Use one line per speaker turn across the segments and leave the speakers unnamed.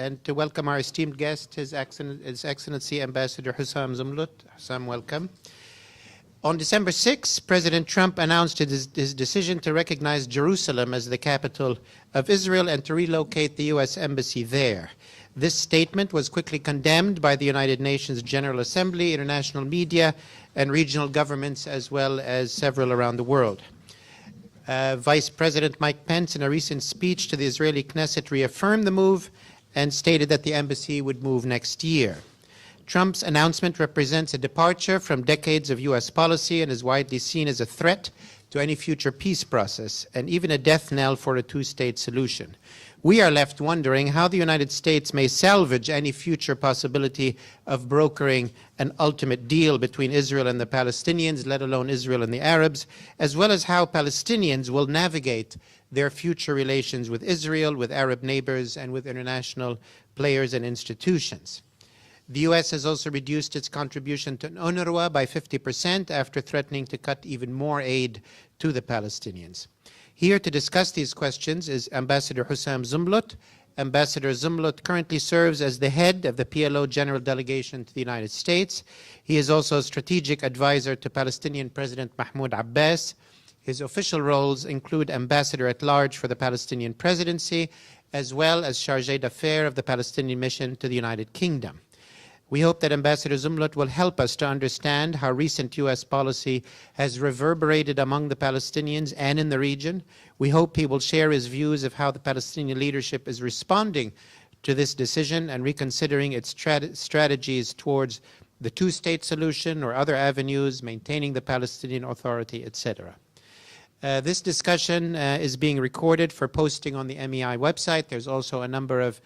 and to welcome our esteemed guest, His Excellency Ambassador Husam Zomlot. Husam, welcome. On December 6, President Trump announced his decision to recognize Jerusalem as the capital of Israel and to relocate the U.S. Embassy there. This statement was quickly condemned by the United Nations General Assembly, international media, and regional governments, as well as several around the world. Vice President Mike Pence, in a recent speech to the Israeli Knesset, reaffirmed the move and stated that the embassy would move next year. Trump's announcement represents a departure from decades of U.S. policy and is widely seen as a threat to any future peace process and even a death knell for a two-state solution. We are left wondering how the United States may salvage any future possibility of brokering an ultimate deal between Israel and the Palestinians, let alone Israel and the Arabs, as well as how Palestinians will navigate their future relations with Israel, with Arab neighbors, and with international players and institutions. The U.S. has also reduced its contribution to UNRWA by 50% after threatening to cut even more aid to the Palestinians. Here to discuss these questions is Ambassador Husam Zomlot. Ambassador Zomlot currently serves as the head of the PLO General Delegation to the United States. He is also a strategic advisor to Palestinian President Mahmoud Abbas. His official roles include Ambassador at Large for the Palestinian Presidency, as well as Chargé d'Affaires of the Palestinian Mission to the United Kingdom. We hope that Ambassador Zomlot will help us to understand how recent U.S. policy has reverberated among the Palestinians and in the region. We hope he will share his views of how the Palestinian leadership is responding to this decision and reconsidering its strategies towards the two-state solution or other avenues, maintaining the Palestinian Authority, etc. This discussion is being recorded for posting on the MEI website. There's also a number of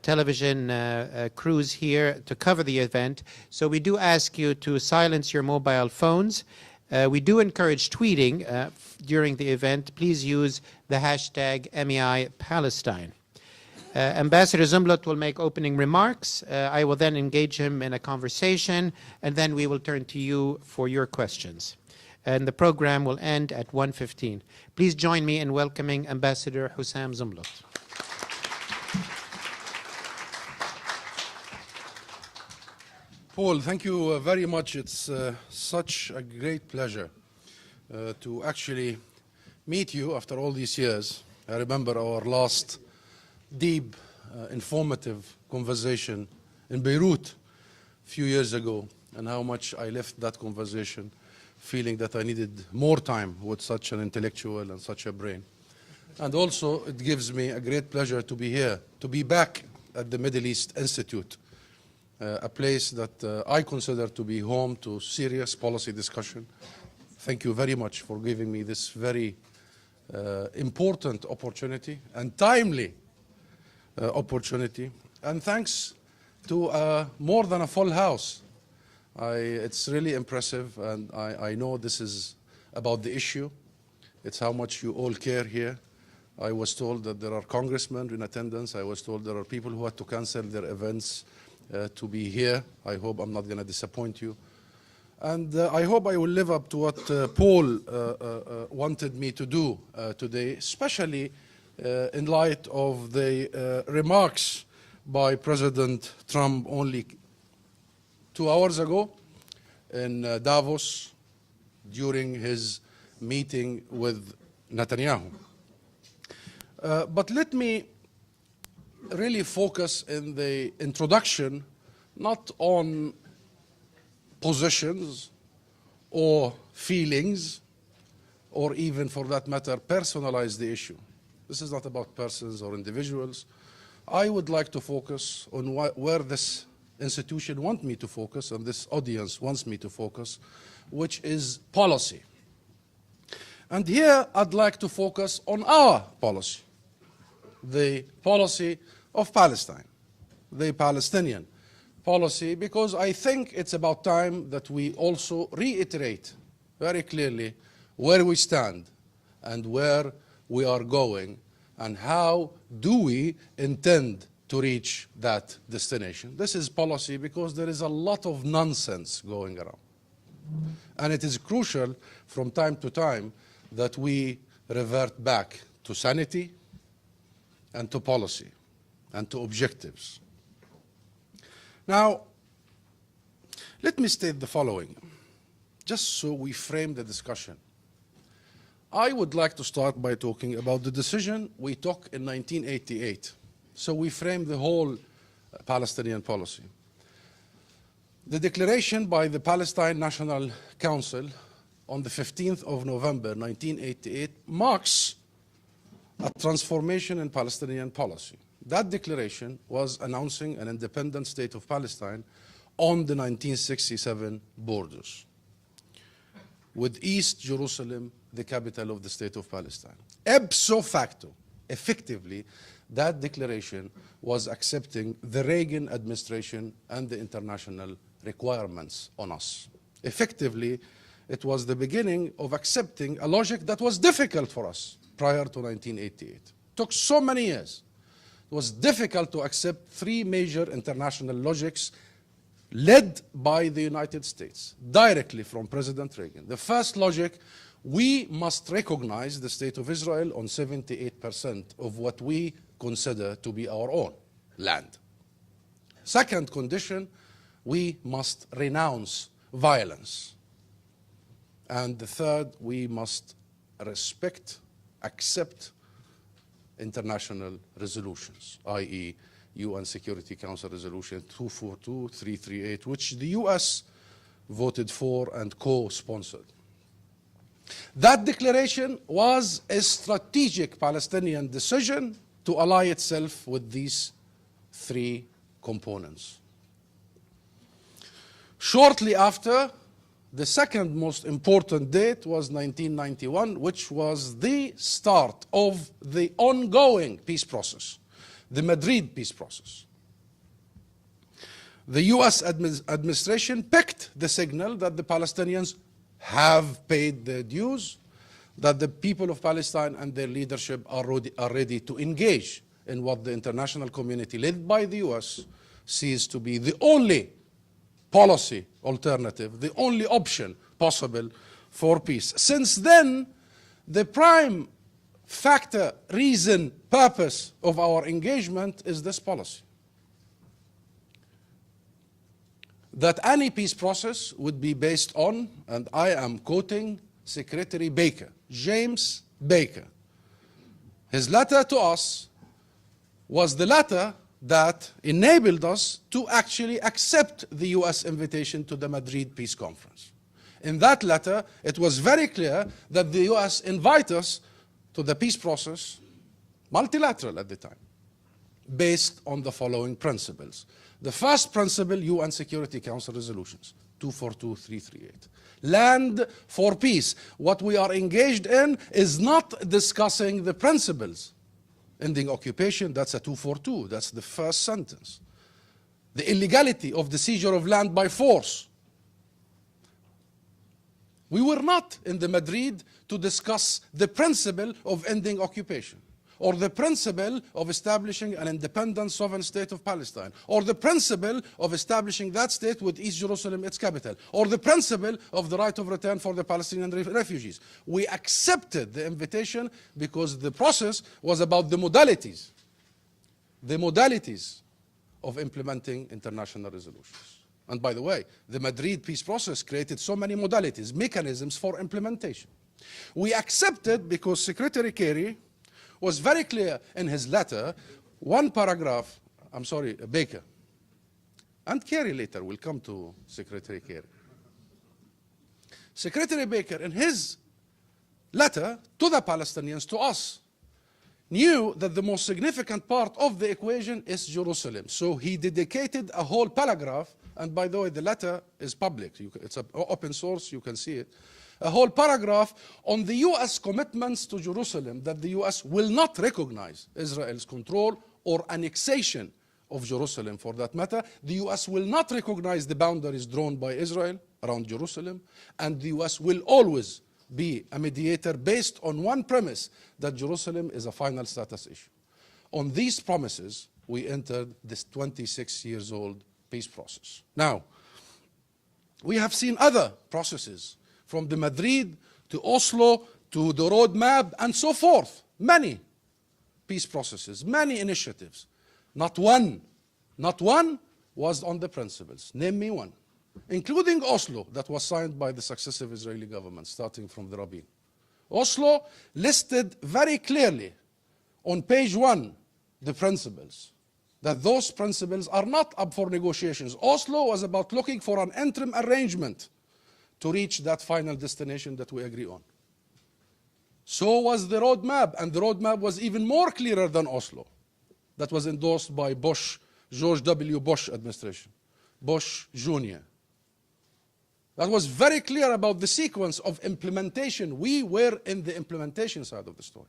television crews here to cover the event. So we do ask you to silence your mobile phones. We do encourage tweeting during the event. Please use the hashtag MEI Palestine. Ambassador Zomlot will make opening remarks. I will then engage him in a conversation, and then we will turn to you for your questions. And the program will end at 1:15. Please join me in welcoming Ambassador Husam Zomlot.
Paul, thank you very much. It's such a great pleasure to actually meet you after all these years. I remember our last deep, informative conversation in Beirut a few years ago, and how much I left that conversation feeling that I needed more time with such an intellectual and such a brain. And also, it gives me a great pleasure to be here, to be back at the Middle East Institute, a place that I consider to be home to serious policy discussion. Thank you very much for giving me this very important opportunity and timely opportunity. And thanks to more than a full house. It's really impressive, and I know this is about the issue. It's how much you all care here. I was told that there are congressmen in attendance. I was told there are people who had to cancel their events to be here. I hope I'm not going to disappoint you. And I hope I will live up to what Paul wanted me to do today, especially in light of the remarks by President Trump only 2 hours ago in Davos during his meeting with Netanyahu. But let me really focus in the introduction not on positions or feelings, or even, for that matter, personalize the issue. This is not about persons or individuals. I would like to focus on where this institution wants me to focus, and this audience wants me to focus, which is policy. And here I'd like to focus on our policy, the policy of Palestine, the Palestinian policy, because I think it's about time that we also reiterate very clearly where we stand and where we are going and how do we intend to reach that destination. This is policy because there is a lot of nonsense going around. And it is crucial from time to time that we revert back to sanity and to policy. and to objectives. Now, let me state the following, just so we frame the discussion. I would like to start by talking about the decision we took in 1988. So we frame the whole Palestinian policy. The declaration by the Palestine National Council on the 15th of November 1988 marks a transformation in Palestinian policy. That declaration was announcing an independent state of Palestine on the 1967 borders, with East Jerusalem the capital of the state of Palestine. Ipso facto, effectively, that declaration was accepting the Reagan administration and the international requirements on us. Effectively, it was the beginning of accepting a logic that was difficult for us prior to 1988. It took so many years. It was difficult to accept three major international logics led by the United States, directly from President Reagan. The first logic, we must recognize the state of Israel on 78% of what we consider to be our own land. Second condition, we must renounce violence. And the third, we must respect, accept international resolutions, i.e. UN Security Council Resolution 242-338, which the US voted for and co-sponsored. That declaration was a strategic Palestinian decision to ally itself with these three components. Shortly after, the second most important date was 1991, which was the start of the ongoing peace process, the Madrid peace process. The US administration picked the signal that the Palestinians have paid their dues, that the people of Palestine and their leadership are ready to engage in what the international community, led by the US, sees to be the only policy alternative, the only option possible for peace. Since then, the prime factor, reason, purpose of our engagement is this policy. That any peace process would be based on, and I am quoting Secretary Baker, James Baker. His letter to us was the letter that enabled us to actually accept the US invitation to the Madrid Peace Conference. In that letter, it was very clear that the US invited us to the peace process, multilateral at the time, based on the following principles. The first principle, UN Security Council resolutions, 242-338. Land for peace. What we are engaged in is not discussing the principles. Ending occupation, that's a 242, that's the first sentence. The illegality of the seizure of land by force. We were not in the Madrid to discuss the principle of ending occupation, or the principle of establishing an independent sovereign state of Palestine, or the principle of establishing that state with East Jerusalem its capital, or the principle of the right of return for the Palestinian refugees. We accepted the invitation because the process was about the modalities of implementing international resolutions. And by the way, the Madrid peace process created so many modalities, mechanisms for implementation. We accepted because Secretary Kerry was very clear in his letter, one paragraph, Baker, and Kerry later, will come to Secretary Kerry. Secretary Baker, in his letter to the Palestinians, to us, knew that the most significant part of the equation is Jerusalem. So he dedicated a whole paragraph, and by the way, the letter is public. It's an open source, you can see it. A whole paragraph on the US commitments to Jerusalem, that the US will not recognize Israel's control or annexation of Jerusalem for that matter. The US will not recognize the boundaries drawn by Israel around Jerusalem, and the US will always be a mediator based on one premise, that Jerusalem is a final status issue. On these promises, we entered this 26 years old peace process. Now, we have seen other processes, from the Madrid to Oslo to the roadmap and so forth. Many peace processes, many initiatives. Not one was on the principles. Name me one. Including Oslo, that was signed by the successive Israeli governments, starting from the Rabin. Oslo listed very clearly on page 1 the principles, that those principles are not up for negotiations. Oslo was about looking for an interim arrangement to reach that final destination that we agree on. So was the roadmap, and the roadmap was even more clearer than Oslo. That was endorsed by George W. Bush administration, Bush Jr. That was very clear about the sequence of implementation. We were in the implementation side of the story.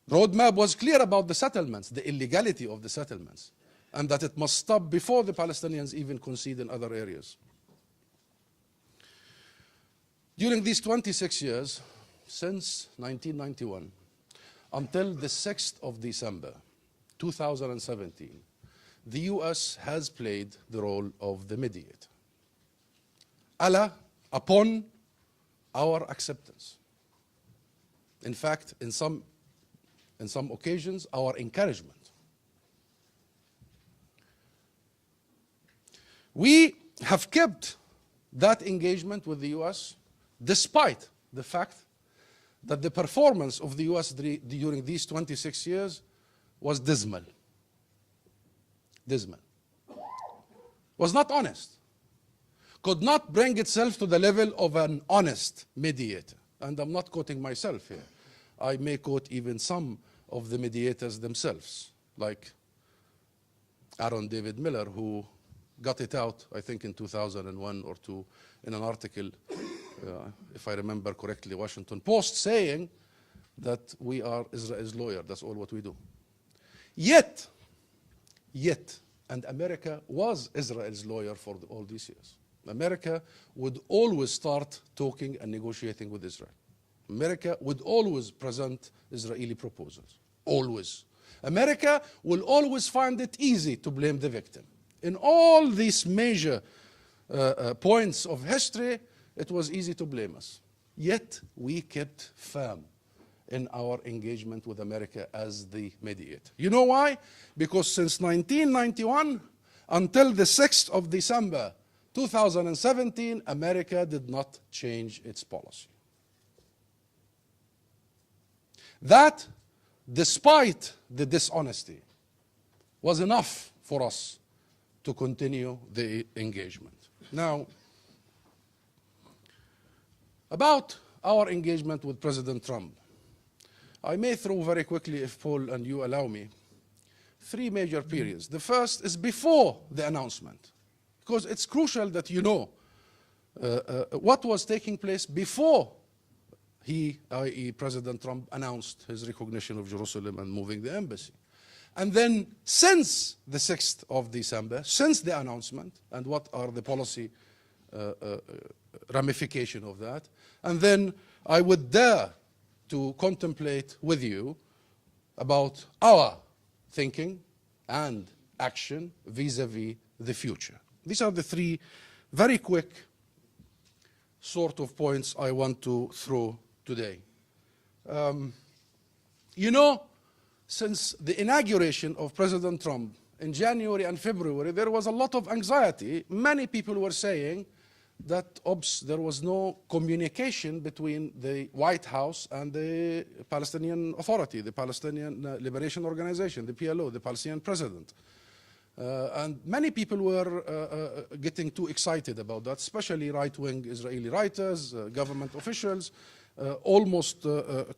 Roadmap was clear about the settlements, the illegality of the settlements, and that it must stop before the Palestinians even concede in other areas. During these 26 years, since 1991, until the 6th of December, 2017, the US has played the role of the mediator. Allah, upon our acceptance. In fact, in some occasions, our encouragement. We have kept that engagement with the US despite the fact that the performance of the US during these 26 years was dismal. Dismal. Was not honest. Could not bring itself to the level of an honest mediator. And I'm not quoting myself here. I may quote even some of the mediators themselves, like Aaron David Miller, who got it out, I think, in 2001 or 2, in an article, if I remember correctly, Washington Post, saying that we are Israel's lawyer. That's all what we do. Yet, and America was Israel's lawyer for all these years. America would always start talking and negotiating with Israel. America would always present Israeli proposals. Always. America will always find it easy to blame the victim. In all these major points of history, it was easy to blame us. Yet we kept firm in our engagement with America as the mediator. You know why? Because since 1991 until the 6th of December 2017, America did not change its policy. That, despite the dishonesty, was enough for us to continue the engagement. Now, about our engagement with President Trump, I may throw very quickly, if Paul and you allow me, 3 major periods. The first is before the announcement, because it's crucial that you know what was taking place before he, i.e. President Trump, announced his recognition of Jerusalem and moving the embassy. And then since the 6th of December, since the announcement, and what are the policy ramifications of that. And then I would dare to contemplate with you about our thinking and action vis-a-vis the future. These are the 3 very quick sort of points I want to throw today. You know, since the inauguration of President Trump in January and February, there was a lot of anxiety. Many people were saying that, there was no communication between the White House and the Palestinian Authority, the Palestinian Liberation Organization, the PLO, the Palestinian president. And many people were getting too excited about that, especially right-wing Israeli writers, government officials, almost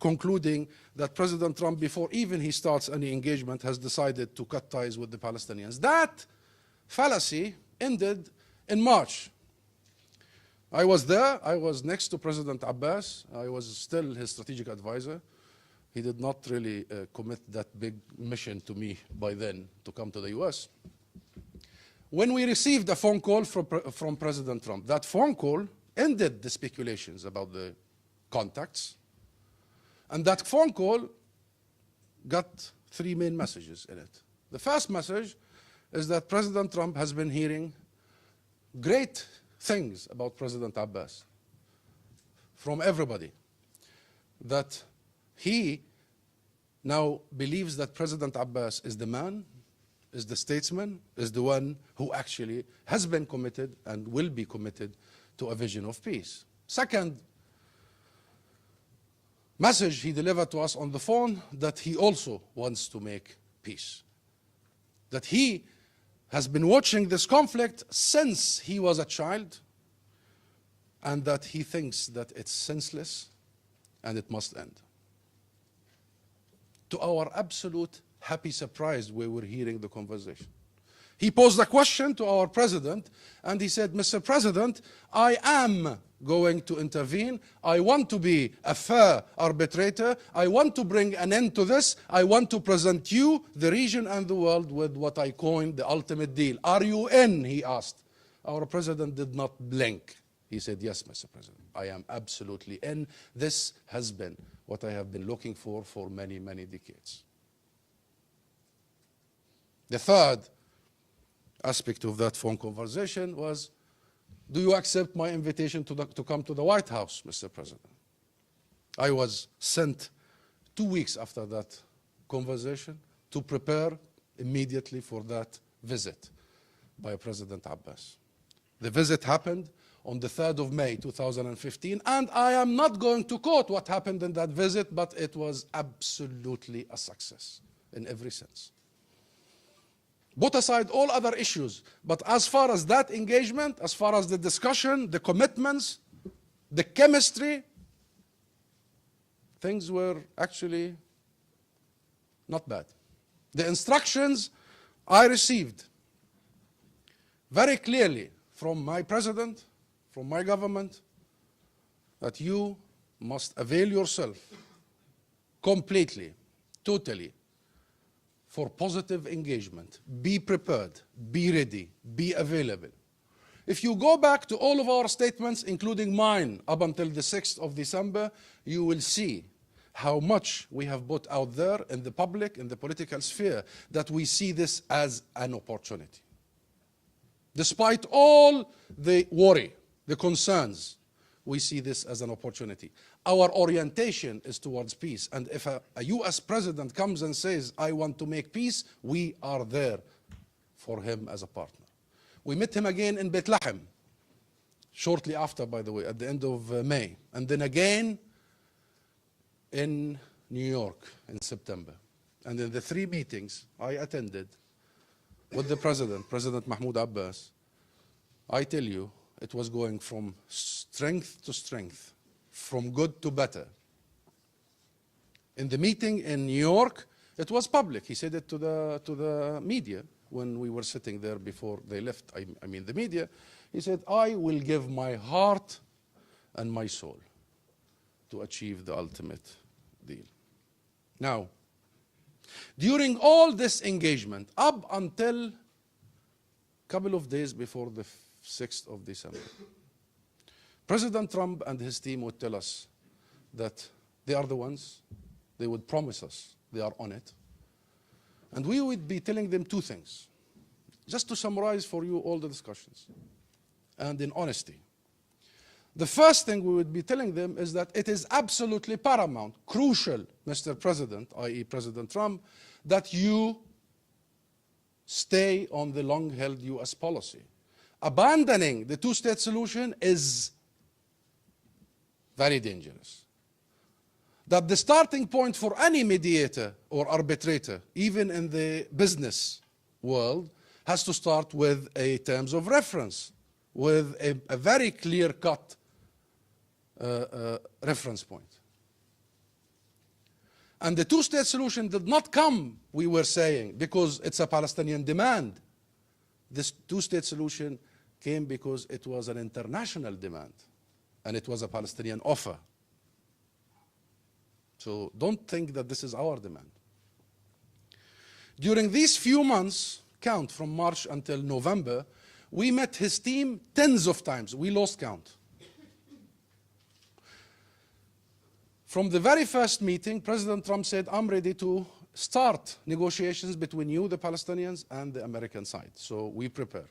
concluding that President Trump, before even he starts any engagement, has decided to cut ties with the Palestinians. That fallacy ended in March. I was there. I was next to President Abbas. I was still his strategic advisor. He did not really commit that big mission to me by then to come to the US. When we received a phone call from President Trump, that phone call ended the speculations about the contacts. And that phone call got 3 main messages in it. The first message is that President Trump has been hearing great things about President Abbas from everybody, that he now believes that President Abbas is the man, is the statesman, is the one who actually has been committed and will be committed to a vision of peace. Second message he delivered to us on the phone, that he also wants to make peace. That he has been watching this conflict since he was a child, and that he thinks that it's senseless and it must end. To our absolute happy surprise, we were hearing the conversation. He posed a question to our president, and he said, Mr. President, I am going to intervene. I want to be a fair arbitrator. I want to bring an end to this. I want to present you, the region and the world, with what I coined the ultimate deal. Are you in? He asked. Our president did not blink. He said, yes, Mr. President, I am absolutely in. This has been what I have been looking for many, many decades. The third aspect of that phone conversation was, do you accept my invitation to come to the White House, Mr. President? I was sent 2 weeks after that conversation to prepare immediately for that visit by President Abbas. The visit happened on the 3rd of May 2015, and I am not going to quote what happened in that visit, but it was absolutely a success in every sense. Put aside all other issues, but as far as that engagement, as far as the discussion, the commitments, the chemistry, things were actually not bad. The instructions I received very clearly from my president, from my government, that you must avail yourself completely, totally, for positive engagement. Be prepared, be ready, be available. If you go back to all of our statements, including mine, up until the 6th of December, you will see how much we have put out there in the public, in the political sphere, that we see this as an opportunity. Despite all the worry, the concerns, we see this as an opportunity. Our orientation is towards peace. And if a US president comes and says, I want to make peace, we are there for him as a partner. We met him again in Bethlehem, shortly after, by the way, at the end of May. And then again in New York in September. And in the 3 meetings I attended with the president, President Mahmoud Abbas, I tell you, it was going from strength to strength, from good to better. In the meeting in New York, it was public. He said it to the media when we were sitting there before they left. I mean the media. He said, I will give my heart and my soul to achieve the ultimate deal. Now, during all this engagement, up until a couple of days before the 6th of December, President Trump and his team would tell us that they are the ones, they would promise us they are on it. And we would be telling them 2 things, just to summarize for you all the discussions, and in honesty. The first thing we would be telling them is that it is absolutely paramount, crucial, Mr. President, i.e. President Trump, that you stay on the long-held US policy. Abandoning the 2-state solution is very dangerous. That the starting point for any mediator or arbitrator, even in the business world, has to start with a terms of reference, with a very clear-cut reference point. And the 2-state solution did not come, we were saying, because it's a Palestinian demand. This 2-state solution came because it was an international demand, and it was a Palestinian offer. So don't think that this is our demand. During these few months, count from March until November, we met his team tens of times. We lost count. From the very first meeting, President Trump said, I'm ready to start negotiations between you, the Palestinians, and the American side. So we prepare.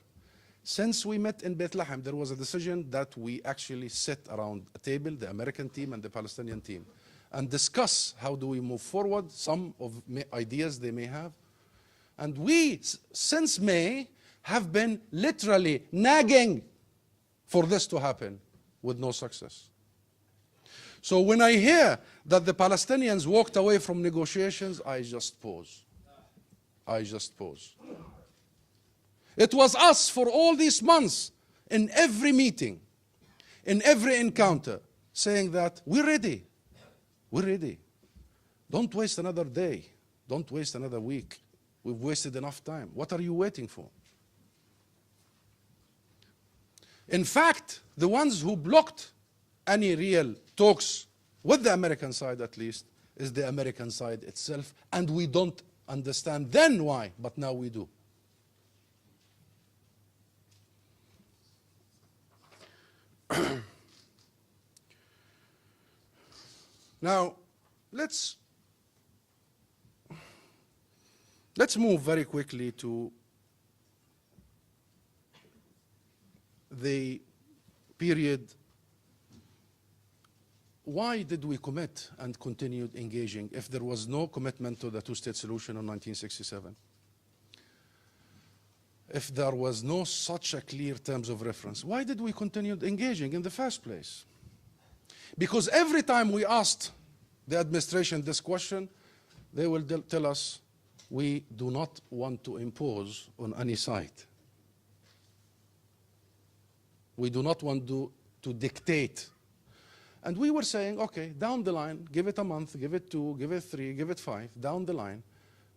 Since we met in Bethlehem, there was a decision that we actually sit around a table, the American team and the Palestinian team, and discuss how do we move forward, some of ideas they may have. And we, since May, have been literally nagging for this to happen with no success. So when I hear that the Palestinians walked away from negotiations, I just pause. I just pause. It was us for all these months, in every meeting, in every encounter, saying that we're ready. We're ready. Don't waste another day. Don't waste another week. We've wasted enough time. What are you waiting for? In fact, the ones who blocked any real talks with the American side, at least, is the American side itself, and we don't understand then why, but now we do. Now, let's move very quickly to the period. Why did we commit and continued engaging if there was no commitment to the two-state solution in 1967? If there was no such a clear terms of reference, why did we continue engaging in the first place? Because every time we asked the administration this question, they will tell us, we do not want to impose on any side. We do not want to dictate. And we were saying, okay, down the line, give it a month, give it 2, give it 3, give it 5, down the line,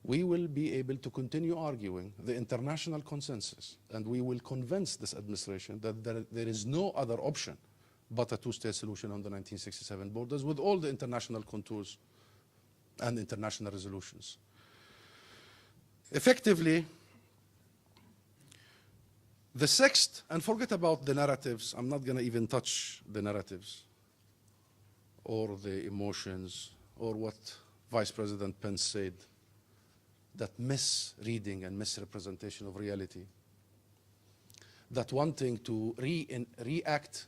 we will be able to continue arguing the international consensus, and we will convince this administration that there is no other option but a two-state solution on the 1967 borders with all the international contours and international resolutions. Effectively, the sixth, and forget about the narratives, I'm not going to even touch the narratives or the emotions or what Vice President Pence said, that misreading and misrepresentation of reality, that wanting to react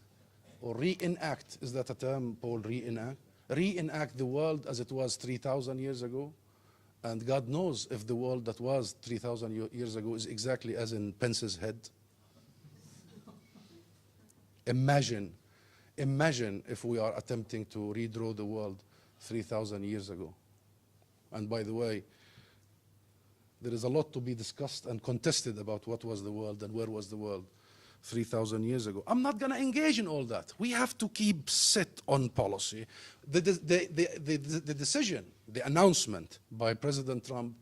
or reenact, is that a term, Paul, reenact? Reenact the world as it was 3,000 years ago. And God knows if the world that was 3,000 years ago is exactly as in Pence's head. Imagine if we are attempting to redraw the world 3,000 years ago. And by the way, there is a lot to be discussed and contested about what was the world and where was the world 3,000 years ago. I'm not going to engage in all that. We have to keep set on policy. The decision, the announcement by President Trump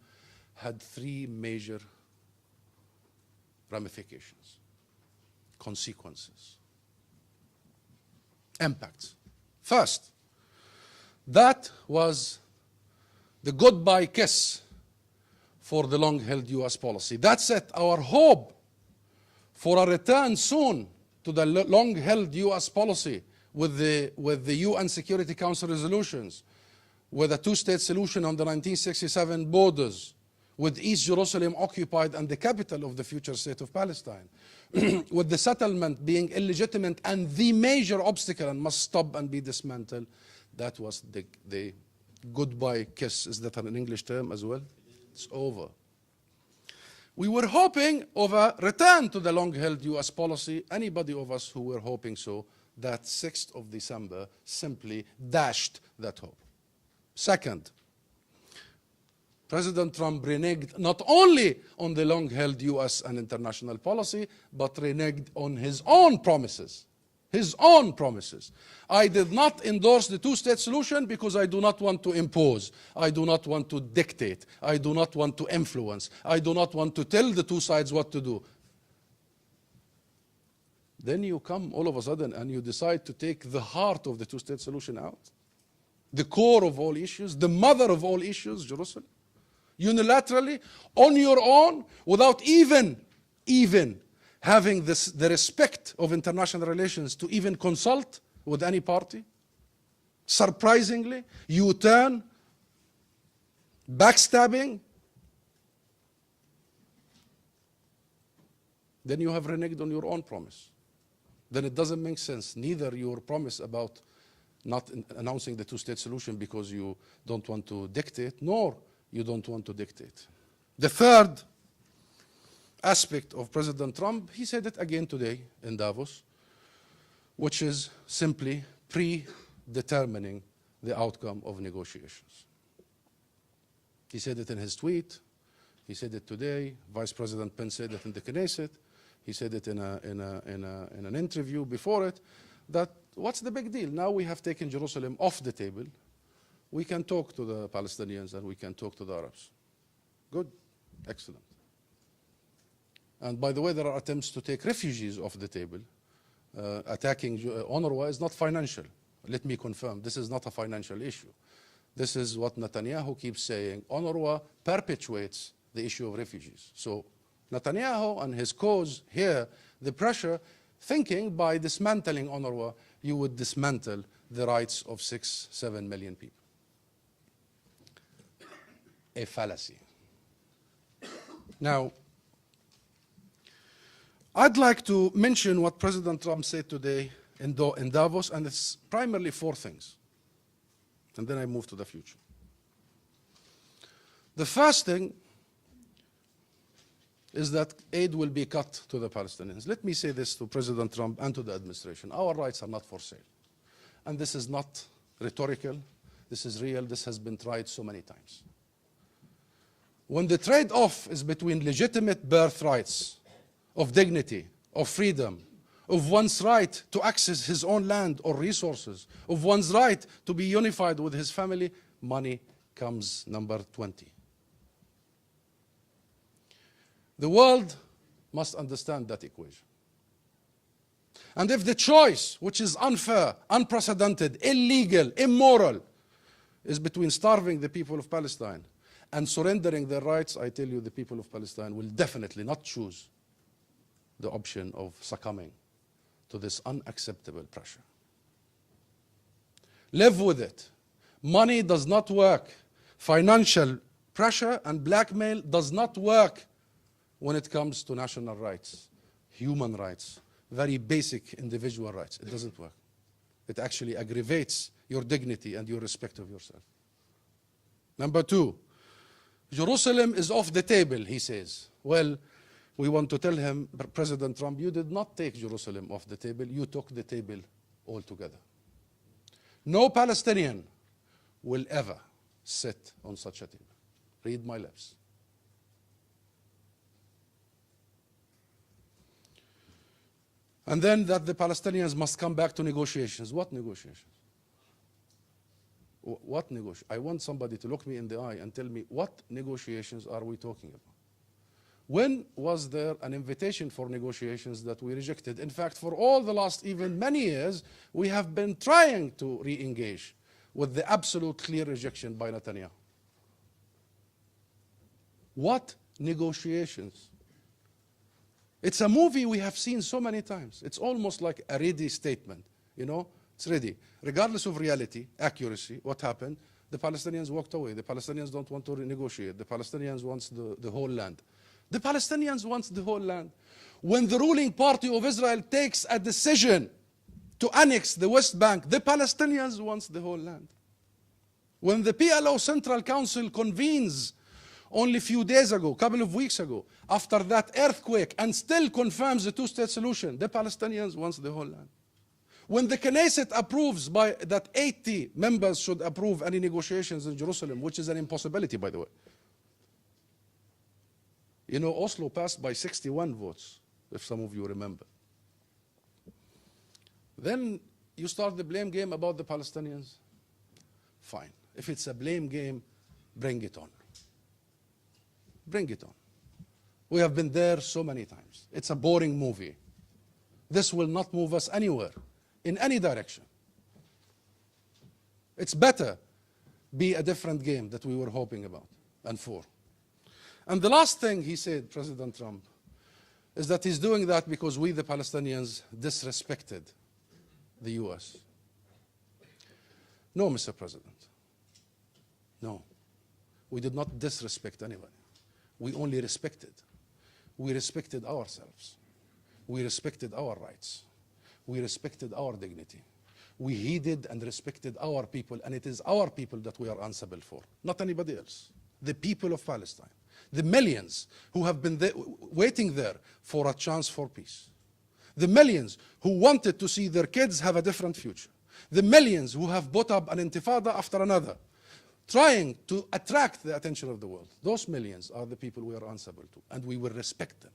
had 3 major ramifications, consequences, impacts. First, that was the goodbye kiss for the long-held U.S. policy. That set our hope for a return soon to the long-held U.S. policy with the UN Security Council resolutions, with a two-state solution on the 1967 borders, with East Jerusalem occupied and the capital of the future state of Palestine, with the settlement being illegitimate and the major obstacle and must stop and be dismantled. That was the goodbye kiss. Is that an English term as well? It's over. We were hoping of a return to the long-held U.S. policy. Anybody of us who were hoping so, that 6th of December simply dashed that hope. Second, President Trump reneged not only on the long-held U.S. and international policy, but reneged on his own promises. His own promises. I did not endorse the two-state solution because I do not want to impose. I do not want to dictate. I do not want to influence. I do not want to tell the two sides what to do. Then you come all of a sudden and you decide to take the heart of the two-state solution out. The core of all issues, the mother of all issues, Jerusalem. Unilaterally, on your own, without even having the respect of international relations to even consult with any party. Surprisingly, you turn, backstabbing. Then you have reneged on your own promise. Then it doesn't make sense. Neither your promise about not announcing the two-state solution because you don't want to dictate, nor you don't want to dictate. The third aspect of President Trump, he said it again today in Davos, which is simply predetermining the outcome of negotiations. He said it in his tweet. He said it today. Vice President Pence said it in the Knesset. He said it in an interview before it, that what's the big deal? Now we have taken Jerusalem off the table. We can talk to the Palestinians and we can talk to the Arabs. Good, excellent. And by the way, there are attempts to take refugees off the table. Attacking UNRWA is not financial. Let me confirm, this is not a financial issue. This is what Netanyahu keeps saying. UNRWA perpetuates the issue of refugees. So Netanyahu and his cause here, the pressure, thinking by dismantling UNRWA, you would dismantle the rights of 6-7 million people. A fallacy. Now, I'd like to mention what President Trump said today in Davos, and it's primarily four things. And then I move to the future. The first thing is that aid will be cut to the Palestinians. Let me say this to President Trump and to the administration. Our rights are not for sale. And this is not rhetorical. This is real. This has been tried so many times. When the trade-off is between legitimate birthrights of dignity, of freedom, of one's right to access his own land or resources, of one's right to be unified with his family, money comes number 20. The world must understand that equation. And if the choice, which is unfair, unprecedented, illegal, immoral, is between starving the people of Palestine and surrendering their rights, I tell you the people of Palestine will definitely not choose the option of succumbing to this unacceptable pressure. Live with it. Money does not work. Financial pressure and blackmail does not work when it comes to national rights, human rights, very basic individual rights. It doesn't work. It actually aggravates your dignity and your respect of yourself. Number two, Jerusalem is off the table, he says. Well, we want to tell him, President Trump, you did not take Jerusalem off the table, you took the table altogether. No Palestinian will ever sit on such a table. Read my lips. And then that the Palestinians must come back to negotiations. What negotiations? What negotiations? I want somebody to look me in the eye and tell me, what negotiations are we talking about? When was there an invitation for negotiations that we rejected? In fact, for all the last even many years, we have been trying to re-engage with the absolute clear rejection by Netanyahu. What negotiations? It's a movie we have seen so many times. It's almost like a ready statement. You know, it's ready. Regardless of reality, accuracy, what happened, the Palestinians walked away. The Palestinians don't want to renegotiate. The Palestinians want the whole land. The Palestinians want the whole land. When the ruling party of Israel takes a decision to annex the West Bank, the Palestinians want the whole land. When the PLO Central Council convenes only a few days ago, a couple of weeks ago, after that earthquake, and still confirms the two-state solution, the Palestinians want the whole land. When the Knesset approves that 80 members should approve any negotiations in Jerusalem, which is an impossibility, by the way. You know, Oslo passed by 61 votes, if some of you remember. Then you start the blame game about the Palestinians. Fine. If it's a blame game, bring it on. Bring it on. We have been there so many times. It's a boring movie. This will not move us anywhere, in any direction. It's better be a different game that we were hoping about and for. And the last thing he said, President Trump, is that he's doing that because we, the Palestinians, disrespected the US. No, Mr. President. No. We did not disrespect anybody. We only respected. We respected ourselves. We respected our rights. We respected our dignity. we heeded and respected our people, and it is our people that we are answerable for, not anybody else. The people of Palestine, the millions who have been there, waiting there for a chance for peace, the millions who wanted to see their kids have a different future, the millions who have put up an intifada after another, trying to attract the attention of the world. Those millions are the people we are answerable to, and we will respect them.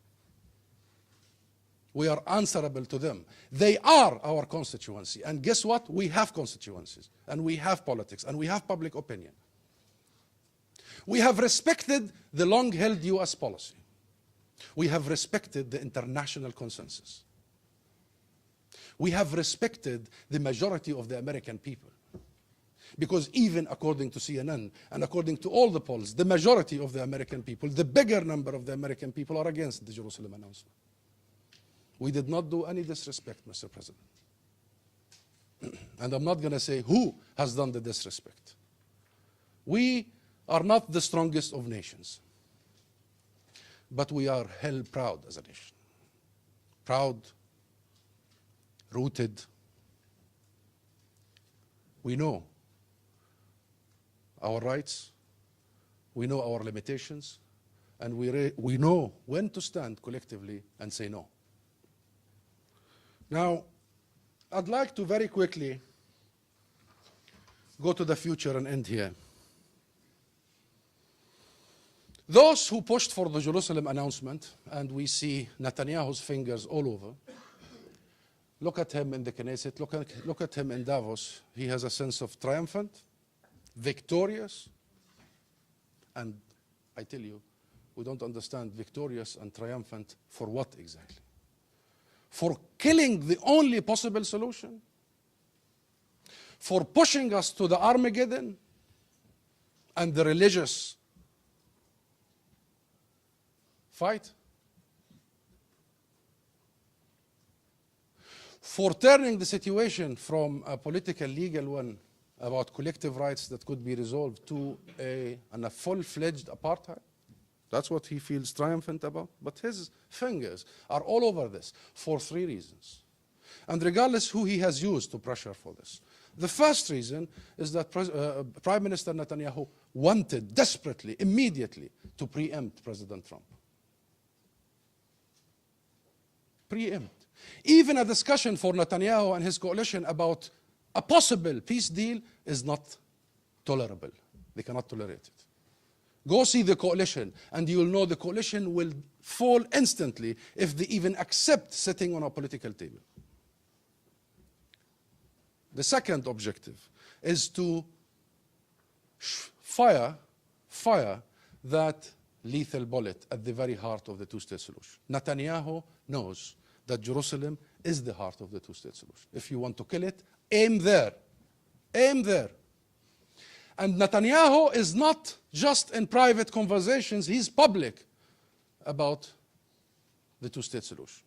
We are answerable to them. They are our constituency. And guess what? We have constituencies, and we have politics, and we have public opinion. We have respected the long-held US policy. We have respected the international consensus. We have respected the majority of the American people. Because even according to CNN and according to all the polls, the majority of the American people, the bigger number of the American people are against the Jerusalem announcement. We did not do any disrespect, Mr. President. And I'm not going to say who has done the disrespect. We are not the strongest of nations, but we are hell proud as a nation. Proud, rooted. We know our rights, we know our limitations, and we know when to stand collectively and say no. Now, I'd like to very quickly go to the future and end here. Those who pushed for the Jerusalem announcement, and we see Netanyahu's fingers all over, look at him in the Knesset, look at him in Davos. He has a sense of triumphant, victorious, and I tell you, we don't understand victorious and triumphant for what exactly? For killing the only possible solution? For pushing us to the Armageddon and the religious fight? For turning the situation from a political legal one about collective rights that could be resolved to a full-fledged apartheid? That's what he feels triumphant about. But his fingers are all over this for three reasons. And regardless who he has used to pressure for this. The first reason is that Prime Minister Netanyahu wanted desperately, immediately, to preempt President Trump. Preempt. Even a discussion for Netanyahu and his coalition about a possible peace deal is not tolerable. They cannot tolerate it. Go see the coalition, and you will know the coalition will fall instantly if they even accept sitting on a political table. The second objective is to fire that lethal bullet at the very heart of the two-state solution. Netanyahu knows that Jerusalem is the heart of the two-state solution. If you want to kill it, aim there. Aim there. And Netanyahu is not just in private conversations, he's public about the two-state solution.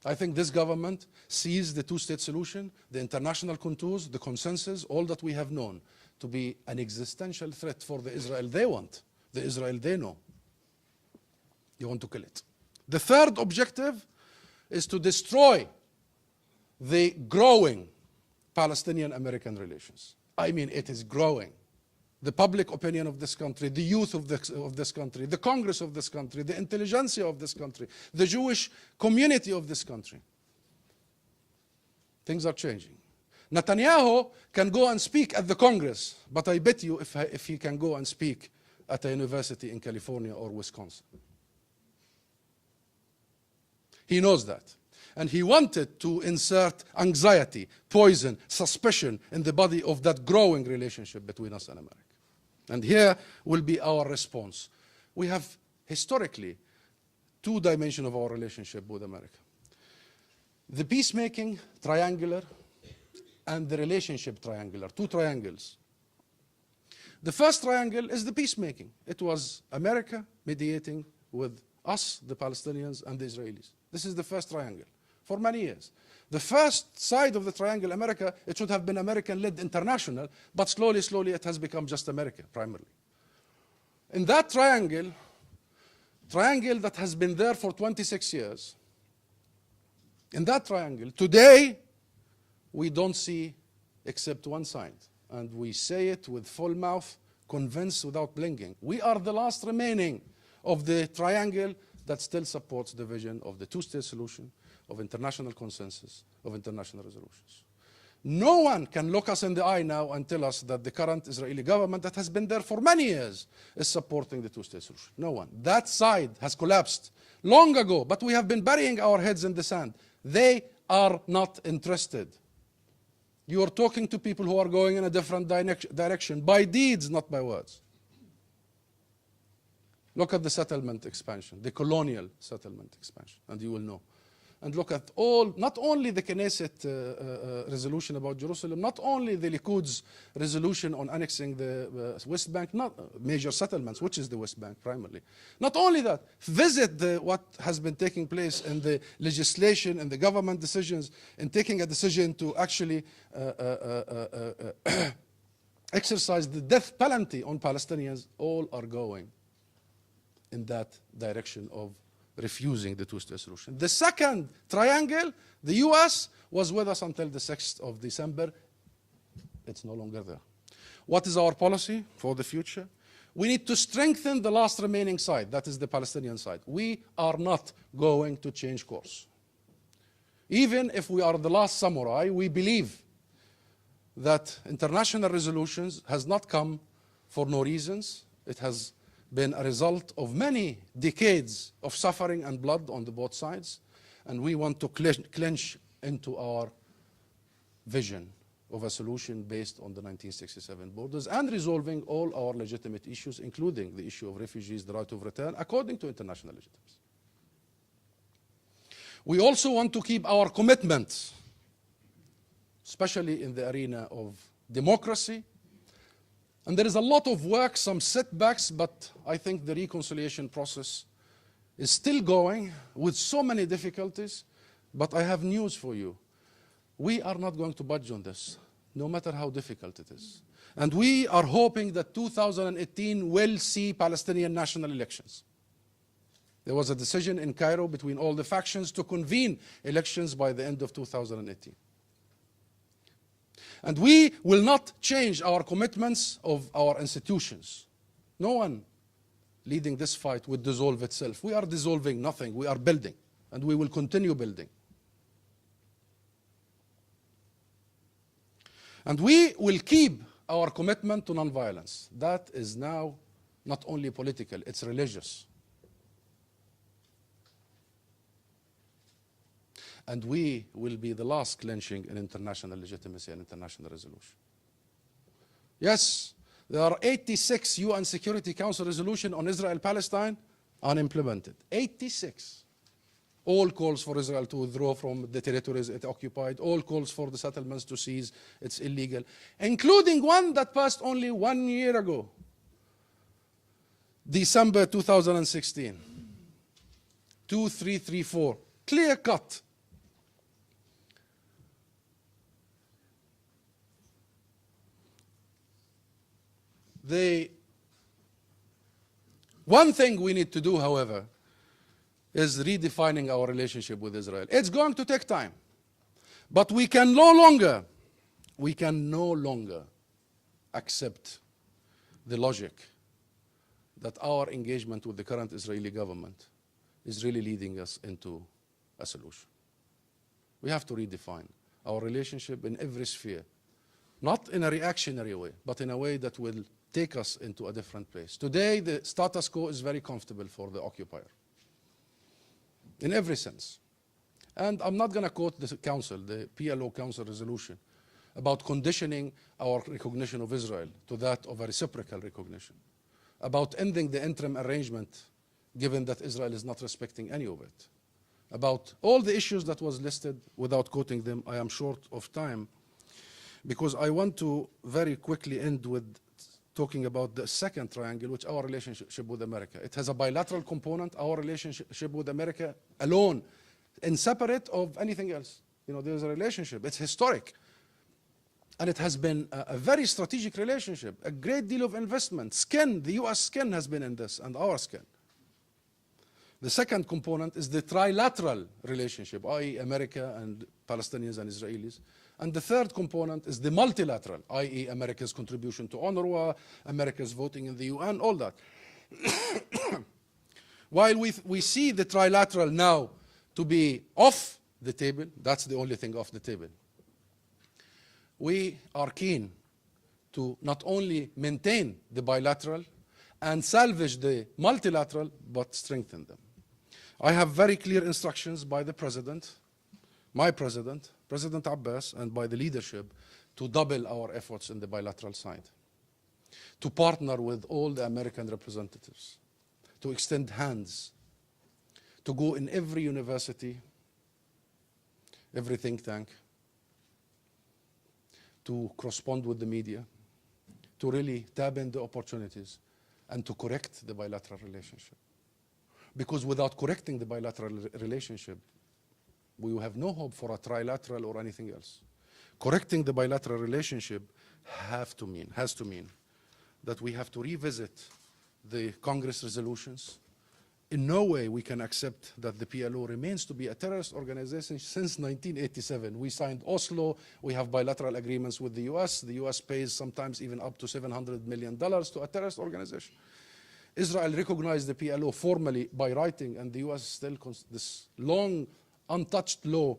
I think this government sees the two-state solution, the international contours, the consensus, all that we have known to be an existential threat for the Israel they want, the Israel they know. They want to kill it. The third objective is to destroy the growing Palestinian-American relations. I mean, it is growing. The public opinion of this country, the youth of this country, the Congress of this country, the intelligentsia of this country, the Jewish community of this country. Things are changing. Netanyahu can go and speak at the Congress, but I bet you if he can go and speak at a university in California or Wisconsin. He knows that. And he wanted to insert anxiety, poison, suspicion in the body of that growing relationship between us and America. And here will be our response. We have historically two dimensions of our relationship with America. The peacemaking, triangular, and the relationship, triangular, two triangles. The first triangle is the peacemaking. It was America mediating with us, the Palestinians, and the Israelis. This is the first triangle for many years. The first side of the triangle, America, it should have been American-led international, but slowly, slowly it has become just America, primarily. In that triangle that has been there for 26 years, in that triangle, today, we don't see except one side. And we say it with full mouth, convinced without blinking. We are the last remaining of the triangle that still supports the vision of the two-state solution, of international consensus, of international resolutions. No one can look us in the eye now and tell us that the current Israeli government that has been there for many years is supporting the two-state solution. No one. That side has collapsed long ago, but we have been burying our heads in the sand. They are not interested. You are talking to people who are going in a different direction, by deeds, not by words. Look at the settlement expansion, the colonial settlement expansion, and you will know. And look at all, not only the Knesset resolution about Jerusalem, not only the Likud's resolution on annexing the West Bank, not major settlements, which is the West Bank primarily. Not only that, visit what has been taking place in the legislation and the government decisions in taking a decision to actually exercise the death penalty on Palestinians. All are going in that direction of refusing the two-state solution. The second triangle, the US, was with us until the 6th of December. It's no longer there. What is our policy for the future? We need to strengthen the last remaining side, that is the Palestinian side. We are not going to change course. Even if we are the last samurai, we believe that international resolutions has not come for no reasons. It has been a result of many decades of suffering and blood on the both sides, and we want to clinch into our vision of a solution based on the 1967 borders and resolving all our legitimate issues, including the issue of refugees, the right of return, according to international legitimacy. We also want to keep our commitments, especially in the arena of democracy. And there is a lot of work, some setbacks, but I think the reconciliation process is still going with so many difficulties. But I have news for you. We are not going to budge on this, no matter how difficult it is. And we are hoping that 2018 will see Palestinian national elections. There was a decision in Cairo between all the factions to convene elections by the end of 2018. And we will not change our commitments of our institutions. No one leading this fight would dissolve itself. We are dissolving nothing. We are building, and we will continue building. And we will keep our commitment to nonviolence. That is now not only political, it's religious. And we will be the last clinching in international legitimacy and international resolution. Yes, there are 86 UN Security Council resolutions on Israel-Palestine unimplemented. 86. All calls for Israel to withdraw from the territories it occupied, all calls for the settlements to cease, it's illegal, including one that passed only 1 year ago, December 2016. 2334, clear cut. One thing we need to do, however, is redefining our relationship with Israel. It's going to take time, but we can no longer accept the logic that our engagement with the current Israeli government is really leading us into a solution. We have to redefine our relationship in every sphere, not in a reactionary way, but in a way that will take us into a different place. Today, the status quo is very comfortable for the occupier, in every sense. And I'm not going to quote the council, the PLO council resolution, about conditioning our recognition of Israel to that of a reciprocal recognition, about ending the interim arrangement, given that Israel is not respecting any of it, about all the issues that was listed. Without quoting them, I am short of time, because I want to very quickly end with talking about the second triangle, which is our relationship with America. It has a bilateral component, our relationship with America alone, and separate of anything else. You know, there's a relationship. It's historic. And it has been a very strategic relationship, a great deal of investment. The US skin has been in this, and our skin. The second component is the trilateral relationship, i.e. America and Palestinians and Israelis. And the third component is the multilateral, i.e. America's contribution to UNRWA, America's voting in the UN, all that. While we see the trilateral now to be off the table, that's the only thing off the table. We are keen to not only maintain the bilateral and salvage the multilateral, but strengthen them. I have very clear instructions by the President, my President, President Abbas, and by the leadership to double our efforts in the bilateral side, to partner with all the American representatives, to extend hands, to go in every university, every think tank, to correspond with the media, to really tap in the opportunities, and to correct the bilateral relationship. Because without correcting the bilateral relationship, we will have no hope for a trilateral or anything else. Correcting the bilateral relationship has to mean that we have to revisit the Congress resolutions. In no way we can accept that the PLO remains to be a terrorist organization since 1987. We signed Oslo, we have bilateral agreements with the US. The US pays sometimes even up to $700 million to a terrorist organization. Israel recognized the PLO formally by writing, and the US still this long, untouched law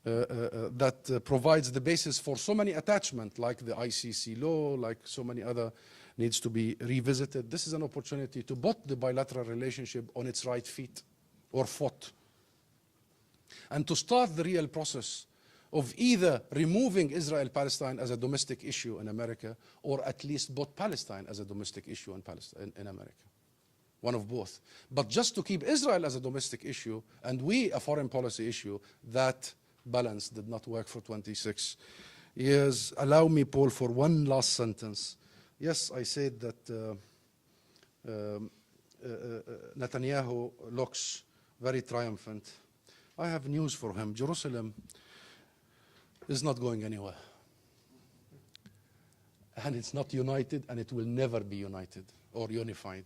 that provides the basis for so many attachments, like the ICC law, like so many other, needs to be revisited. This is an opportunity to put the bilateral relationship on its right feet or foot, and to start the real process of either removing Israel-Palestine as a domestic issue in America, or at least put Palestine as a domestic issue in America. One of both. But just to keep Israel as a domestic issue and we a foreign policy issue, that balance did not work for 26 years. Allow me, Paul, for one last sentence. Yes, I said that Netanyahu looks very triumphant. I have news for him. Jerusalem is not going anywhere. And it's not united, and it will never be united or unified.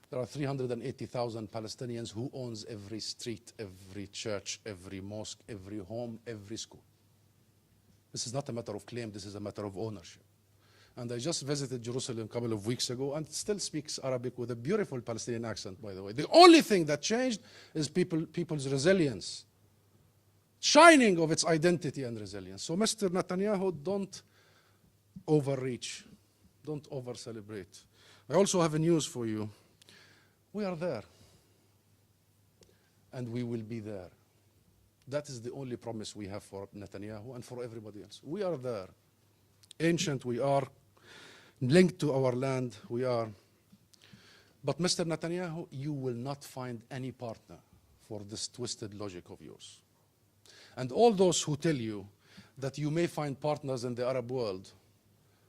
There are 380,000 Palestinians who owns every street, every church, every mosque, every home, every school. This is not a matter of claim, this is a matter of ownership. And I just visited Jerusalem a couple of weeks ago, and still speaks Arabic with a beautiful Palestinian accent, by the way. The only thing that changed is people's resilience, shining of its identity and resilience. So Mr. Netanyahu, don't overreach, don't over-celebrate. I also have a news for you. We are there, and we will be there. That is the only promise we have for Netanyahu and for everybody else. We are there. Ancient we are, linked to our land we are. But Mr. Netanyahu, you will not find any partner for this twisted logic of yours. And all those who tell you that you may find partners in the Arab world,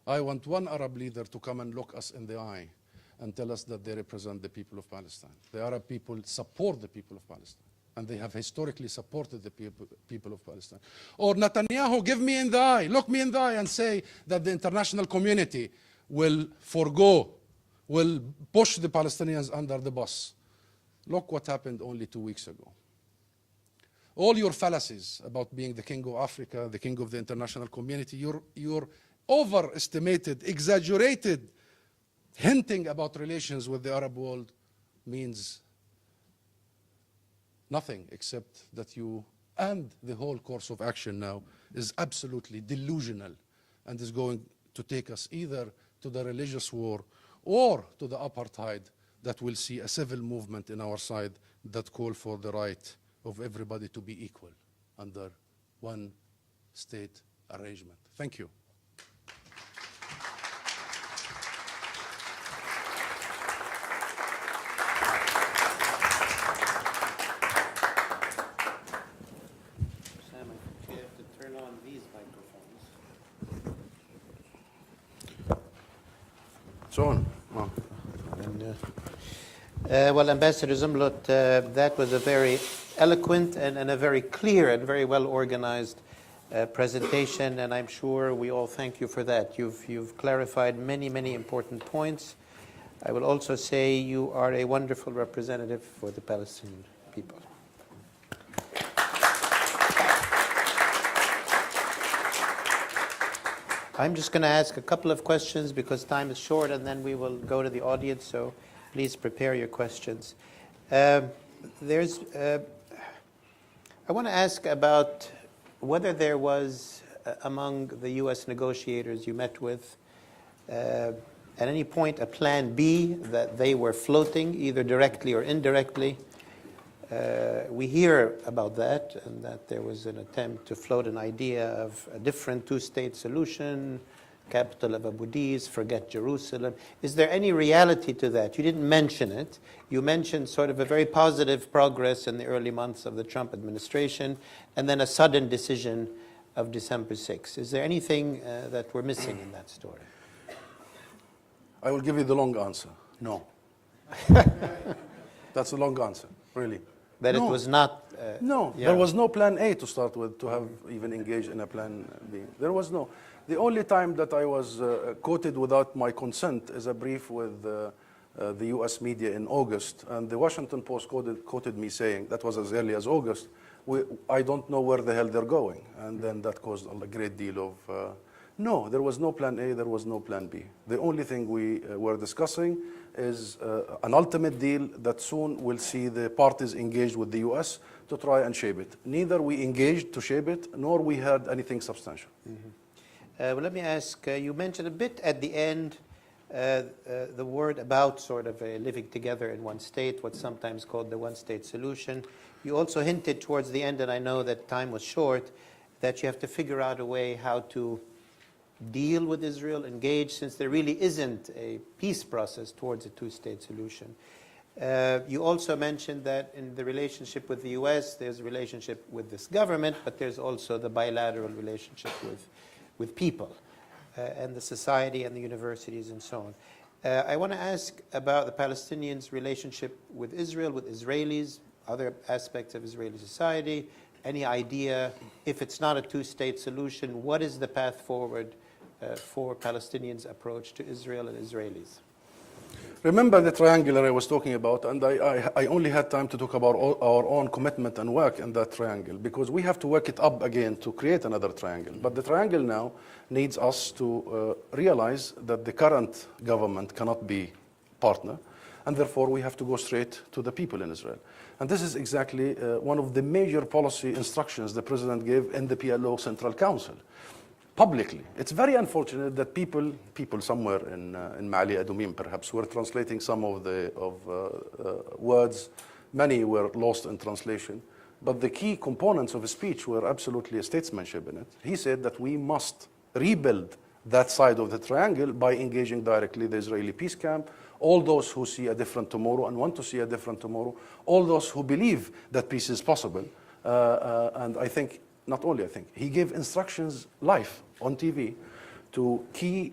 I want one Arab leader to come and look us in the eye and tell us that they represent the people of Palestine. The Arab people support the people of Palestine, and they have historically supported the people of Palestine. Or Netanyahu, give me in the eye, look me in the eye and say that the international community will forgo, will push the Palestinians under the bus. Look what happened only 2 weeks ago. All your fallacies about being the king of Africa, the king of the international community, your overestimated, exaggerated hinting about relations with the Arab world means nothing except that you, and the whole course of action now, is absolutely delusional and is going to take us either to the religious war or to the apartheid that will see a civil movement in our side that call for the right of everybody to be equal under one state arrangement. Thank you. So on. Wow.
Well, Ambassador Zomlot, that was a very eloquent and a very clear and very well organized presentation, and I'm sure we all thank you for that. You've clarified many important points. I will also say you are a wonderful representative for the Palestinian people. I'm just going to ask a couple of questions because time is short, and then we will go to the audience, so please prepare your questions. I want to ask about whether there was, among the U.S. negotiators you met with, at any point a plan B that they were floating, either directly or indirectly. We hear about that, and that there was an attempt to float an idea of a different two-state solution, capital of Abu Dis, forget Jerusalem. Is there any reality to that? You didn't mention it. You mentioned sort of a very positive progress in the early months of the Trump administration, and then a sudden decision of December 6th. Is there anything that we're missing in that story?
I will give you the long answer. No. That's the long answer, really.
That
no.
It was not...
no, yeah. There was no plan A to start with, to have even engaged in a plan B. There was no. The only time that I was quoted without my consent is a brief with the U.S. media in August, and the Washington Post quoted me saying, that was as early as August, I don't know where the hell they're going. And then that caused a great deal of... no, there was no plan A, there was no plan B. The only thing we were discussing is an ultimate deal that soon will see the parties engaged with the U.S. to try and shape it. Neither we engaged to shape it, nor we had anything substantial.
Mm-hmm. Well, let me ask, you mentioned a bit at the end the word about sort of living together in one state, what's sometimes called the one-state solution. You also hinted towards the end, and I know that time was short, that you have to figure out a way how to deal with Israel, engage, since there really isn't a peace process towards a two-state solution. You also mentioned that in the relationship with the U.S., there's a relationship with this government, but there's also the bilateral relationship with people and the society and the universities and so on. I want to ask about the Palestinians' relationship with Israel, with Israelis, other aspects of Israeli society. Any idea, if it's not a two-state solution, what is the path forward for Palestinians' approach to Israel and Israelis?
Remember the triangular I was talking about, and I only had time to talk about our own commitment and work in that triangle, because we have to work it up again to create another triangle. But the triangle now needs us to realize that the current government cannot be partner, and therefore we have to go straight to the people in Israel. And this is exactly one of the major policy instructions the president gave in the PLO Central Council. Publicly. It's very unfortunate that people somewhere in Mali Adumim perhaps were translating some of the words. Many were lost in translation. But the key components of his speech were absolutely a statesmanship in it. He said that we must rebuild that side of the triangle by engaging directly the Israeli peace camp, all those who see a different tomorrow and want to see a different tomorrow, all those who believe that peace is possible. And I think, not only I think, he gave instructions live on TV to key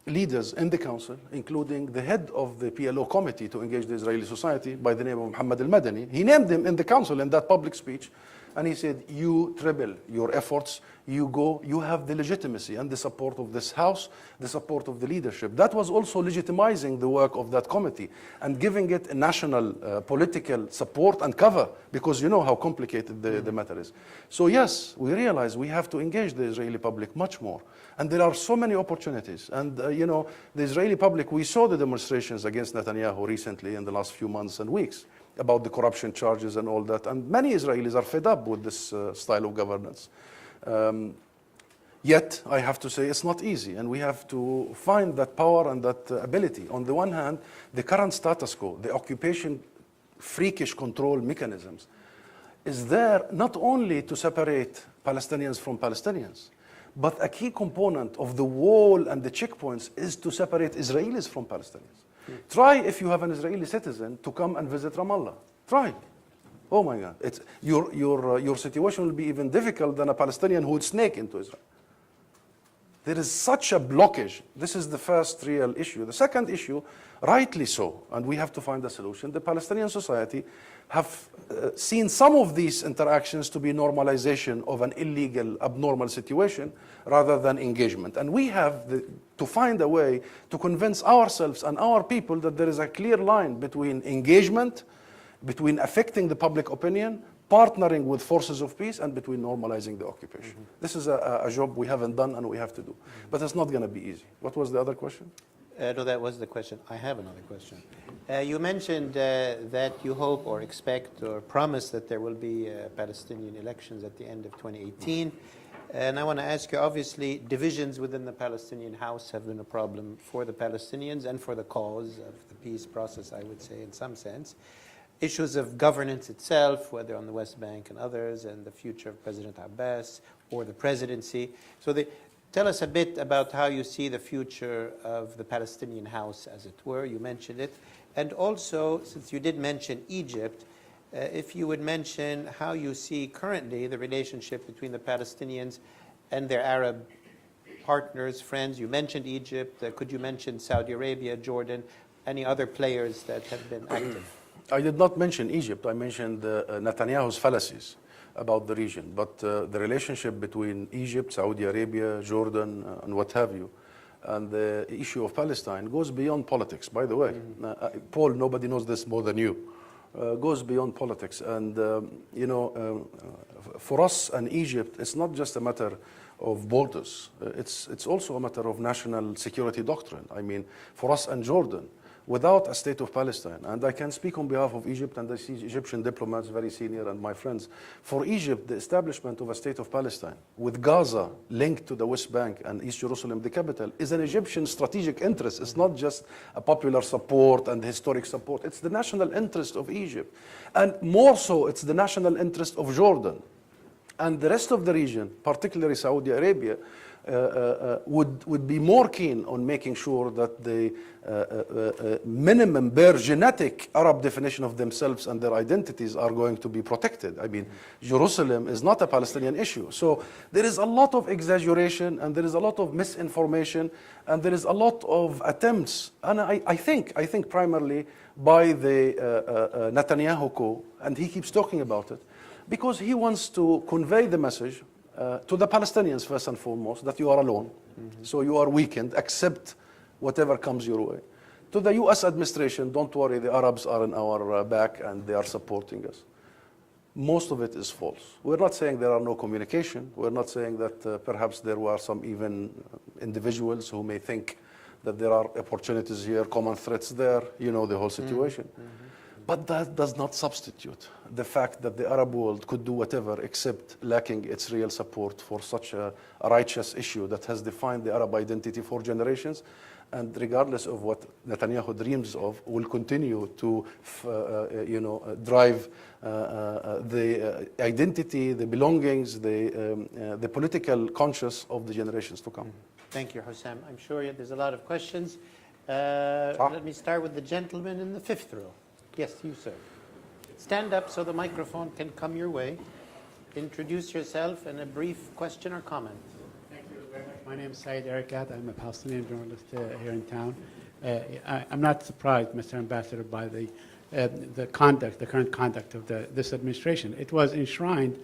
leaders in the council, including the head of the PLO committee to engage the Israeli society by the name of Muhammad al-Madani. He named him in the council in that public speech, and he said, you treble your efforts, you go, you have the legitimacy and the support of this house, the support of the leadership. That was also legitimizing the work of that committee and giving it a national political support and cover, because you know how complicated the matter is. So yes, we realize we have to engage the Israeli public much more. And there are so many opportunities. And you know, the Israeli public, we saw the demonstrations against Netanyahu recently in the last few months and weeks about the corruption charges and all that. And many Israelis are fed up with this style of governance. Yet, I have to say, it's not easy, and we have to find that power and that ability. On the one hand, the current status quo, the occupation freakish control mechanisms, is there not only to separate Palestinians from Palestinians, but a key component of the wall and the checkpoints is to separate Israelis from Palestinians. Try, if you have an Israeli citizen, to come and visit Ramallah. Try. Oh my God. Your situation will be even difficult than a Palestinian who would snake into Israel. There is such a blockage. This is the first real issue. The second issue, rightly so, and we have to find a solution. The Palestinian society have seen some of these interactions to be normalization of an illegal, abnormal situation rather than engagement. And we have to find a way to convince ourselves and our people that there is a clear line between engagement, between affecting the public opinion, partnering with forces of peace, and between normalizing the occupation. This is a job we haven't done and we have to do. But it's not going to be easy. What was the other question?
No, that was the question. I have another question. You mentioned that you hope or expect or promise that there will be Palestinian elections at the end of 2018. And I want to ask you, obviously, divisions within the Palestinian House have been a problem for the Palestinians and for the cause of the peace process, I would say, in some sense. Issues of governance itself, whether on the West Bank and others, and the future of President Abbas or the presidency. So tell us a bit about how you see the future of the Palestinian House, as it were. You mentioned it. And also, since you did mention Egypt, if you would mention how you see currently the relationship between the Palestinians and their Arab partners, friends. You mentioned Egypt. Could you mention Saudi Arabia, Jordan, any other players that have been active?
I did not mention Egypt. I mentioned Netanyahu's fallacies about the region. But the relationship between Egypt, Saudi Arabia, Jordan, and what have you, and the issue of Palestine goes beyond politics, by the way. Paul, nobody knows this more than you. Goes beyond politics. And, for us and Egypt, it's not just a matter of borders. It's also a matter of national security doctrine. I mean, for us and Jordan, without a state of Palestine, and I can speak on behalf of Egypt, and I see Egyptian diplomats, very senior, and my friends. For Egypt, the establishment of a state of Palestine, with Gaza linked to the West Bank and East Jerusalem, the capital, is an Egyptian strategic interest. It's not just a popular support and historic support. It's the national interest of Egypt. And more so, it's the national interest of Jordan. And the rest of the region, particularly Saudi Arabia, would be more keen on making sure that the minimum bare genetic Arab definition of themselves and their identities are going to be protected. I mean, Jerusalem is not a Palestinian issue. So there is a lot of exaggeration, and there is a lot of misinformation, and there is a lot of attempts, and I think primarily by the Netanyahu coup, and he keeps talking about it, because he wants to convey the message to the Palestinians, first and foremost, that you are alone. So you are weakened, accept whatever comes your way. To the US administration, don't worry, the Arabs are in our back and they are supporting us. Most of it is false. We're not saying there are no communication. We're not saying that perhaps there were some even individuals who may think that there are opportunities here, common threats there, you know, the whole situation. But that does not substitute the fact that the Arab world could do whatever except lacking its real support for such a righteous issue that has defined the Arab identity for generations, and regardless of what Netanyahu dreams of, will continue to drive the identity, the belongings, the political conscience of the generations to come.
Thank you, Husam. I'm sure there's a lot of questions. Let me start with the gentleman in the fifth row. Yes, you, sir. Stand up so the microphone can come your way. Introduce yourself and a brief question or comment.
Thank you very much. My name is Saeed Erekat. I'm a Palestinian journalist here in town. I'm not surprised, Mr. Ambassador, by the current conduct of this administration. It was enshrined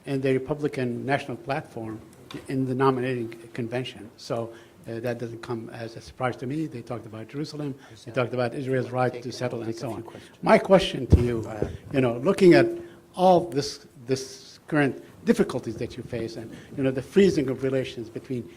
in the Republican National Platform in the nominating convention. So that doesn't come as a surprise to me. They talked about Jerusalem. They talked about Israel's right to settle and so on. My question to you, looking at all this current difficulties that you face and, the freezing of relations between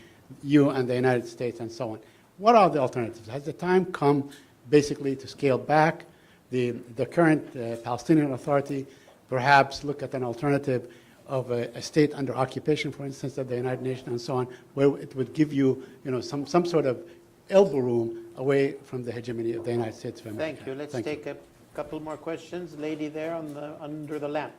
you and the United States and so on, what are the alternatives? Has the time come basically to scale back the current Palestinian Authority, perhaps look at an alternative of a state under occupation, for instance, of the United Nations and so on, where it would give you, some sort of elbow room away from the hegemony of the United States of America?
Thank you. Let's take a couple more questions. Lady there under the lamp.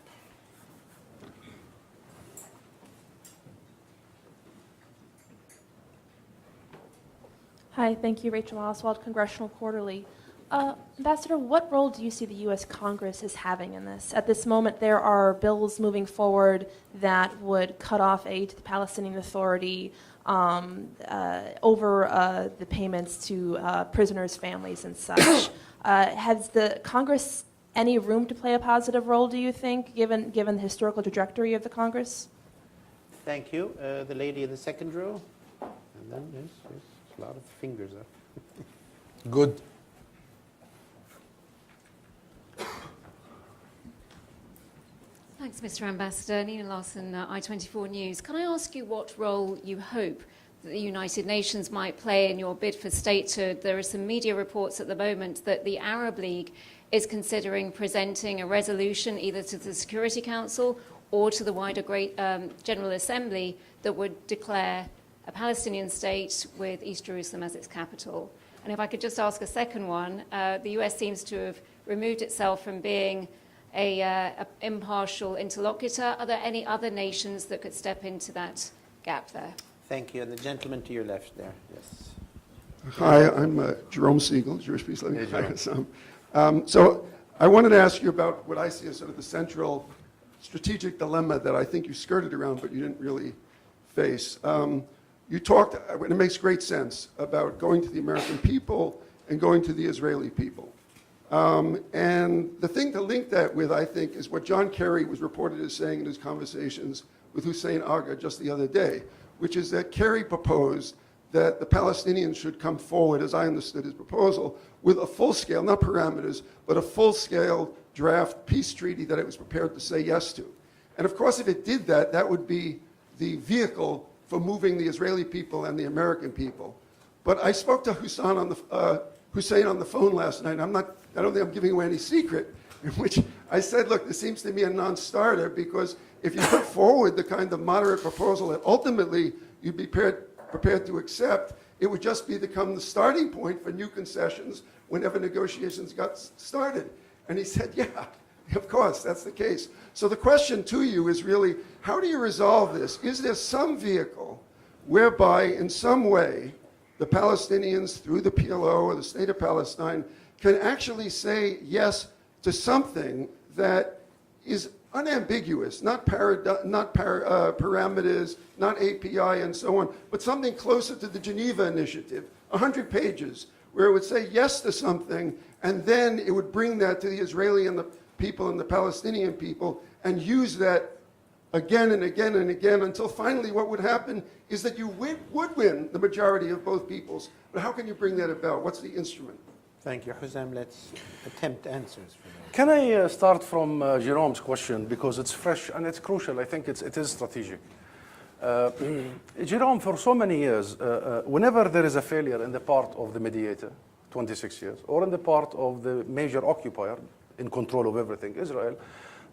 Hi, thank you, Rachel Oswald, Congressional Quarterly. Ambassador, what role do you see the U.S. Congress as having in this? At this moment, there are bills moving forward that would cut off aid to the Palestinian Authority over the payments to prisoners' families and such. Has the Congress any room to play a positive role, do you think, given the historical trajectory of the Congress?
Thank you. The lady in the second row. And then, yes, a lot of fingers up.
Good.
Thanks, Mr. Ambassador. Nina Larson, I24 News. Can I ask you what role you hope that the United Nations might play in your bid for statehood? There are some media reports at the moment that the Arab League is considering presenting a resolution either to the Security Council or to the wider General Assembly that would declare a Palestinian state with East Jerusalem as its capital. And if I could just ask a second one, the US seems to have removed itself from being a impartial interlocutor. Are there any other nations that could step into that gap there?
Thank you. And the gentleman to your left there. Yes.
Hi, I'm Jerome Siegel, Jewish Peace Loving. So I wanted to ask you about what I see as sort of the central strategic dilemma that I think you skirted around, but you didn't really face. You talked, and it makes great sense, about going to the American people and going to the Israeli people. And the thing to link that with, I think, is what John Kerry was reported as saying in his conversations with Hussein Agha just the other day, which is that Kerry proposed that the Palestinians should come forward, as I understood his proposal, with a full-scale, not parameters, but a full-scale draft peace treaty that it was prepared to say yes to. And of course, if it did that, that would be the vehicle for moving the Israeli people and the American people. But I spoke to Hussein on the phone last night. I don't think I'm giving away any secret, in which I said, look, this seems to me a non-starter, because if you put forward the kind of moderate proposal that ultimately you'd be prepared to accept, it would just become the starting point for new concessions whenever negotiations got started. And he said, yeah, of course, that's the case. So the question to you is really, how do you resolve this? Is there some vehicle whereby, in some way, the Palestinians, through the PLO or the State of Palestine, can actually say yes to something that is unambiguous, not parameters, not API, and so on, but something closer to the Geneva Initiative, 100 pages, where it would say yes to something, and then it would bring that to the Israeli and the people and the Palestinian people, and use that again and again and again, until finally what would happen is that you would win the majority of both peoples. But how can you bring that about? What's the instrument?
Thank you. Husam, let's attempt answers for that.
Can I start from Jerome's question, because it's fresh and it's crucial. I think it is strategic. Jerome, for so many years, whenever there is a failure in the part of the mediator, 26 years, or in the part of the major occupier in control of everything, Israel,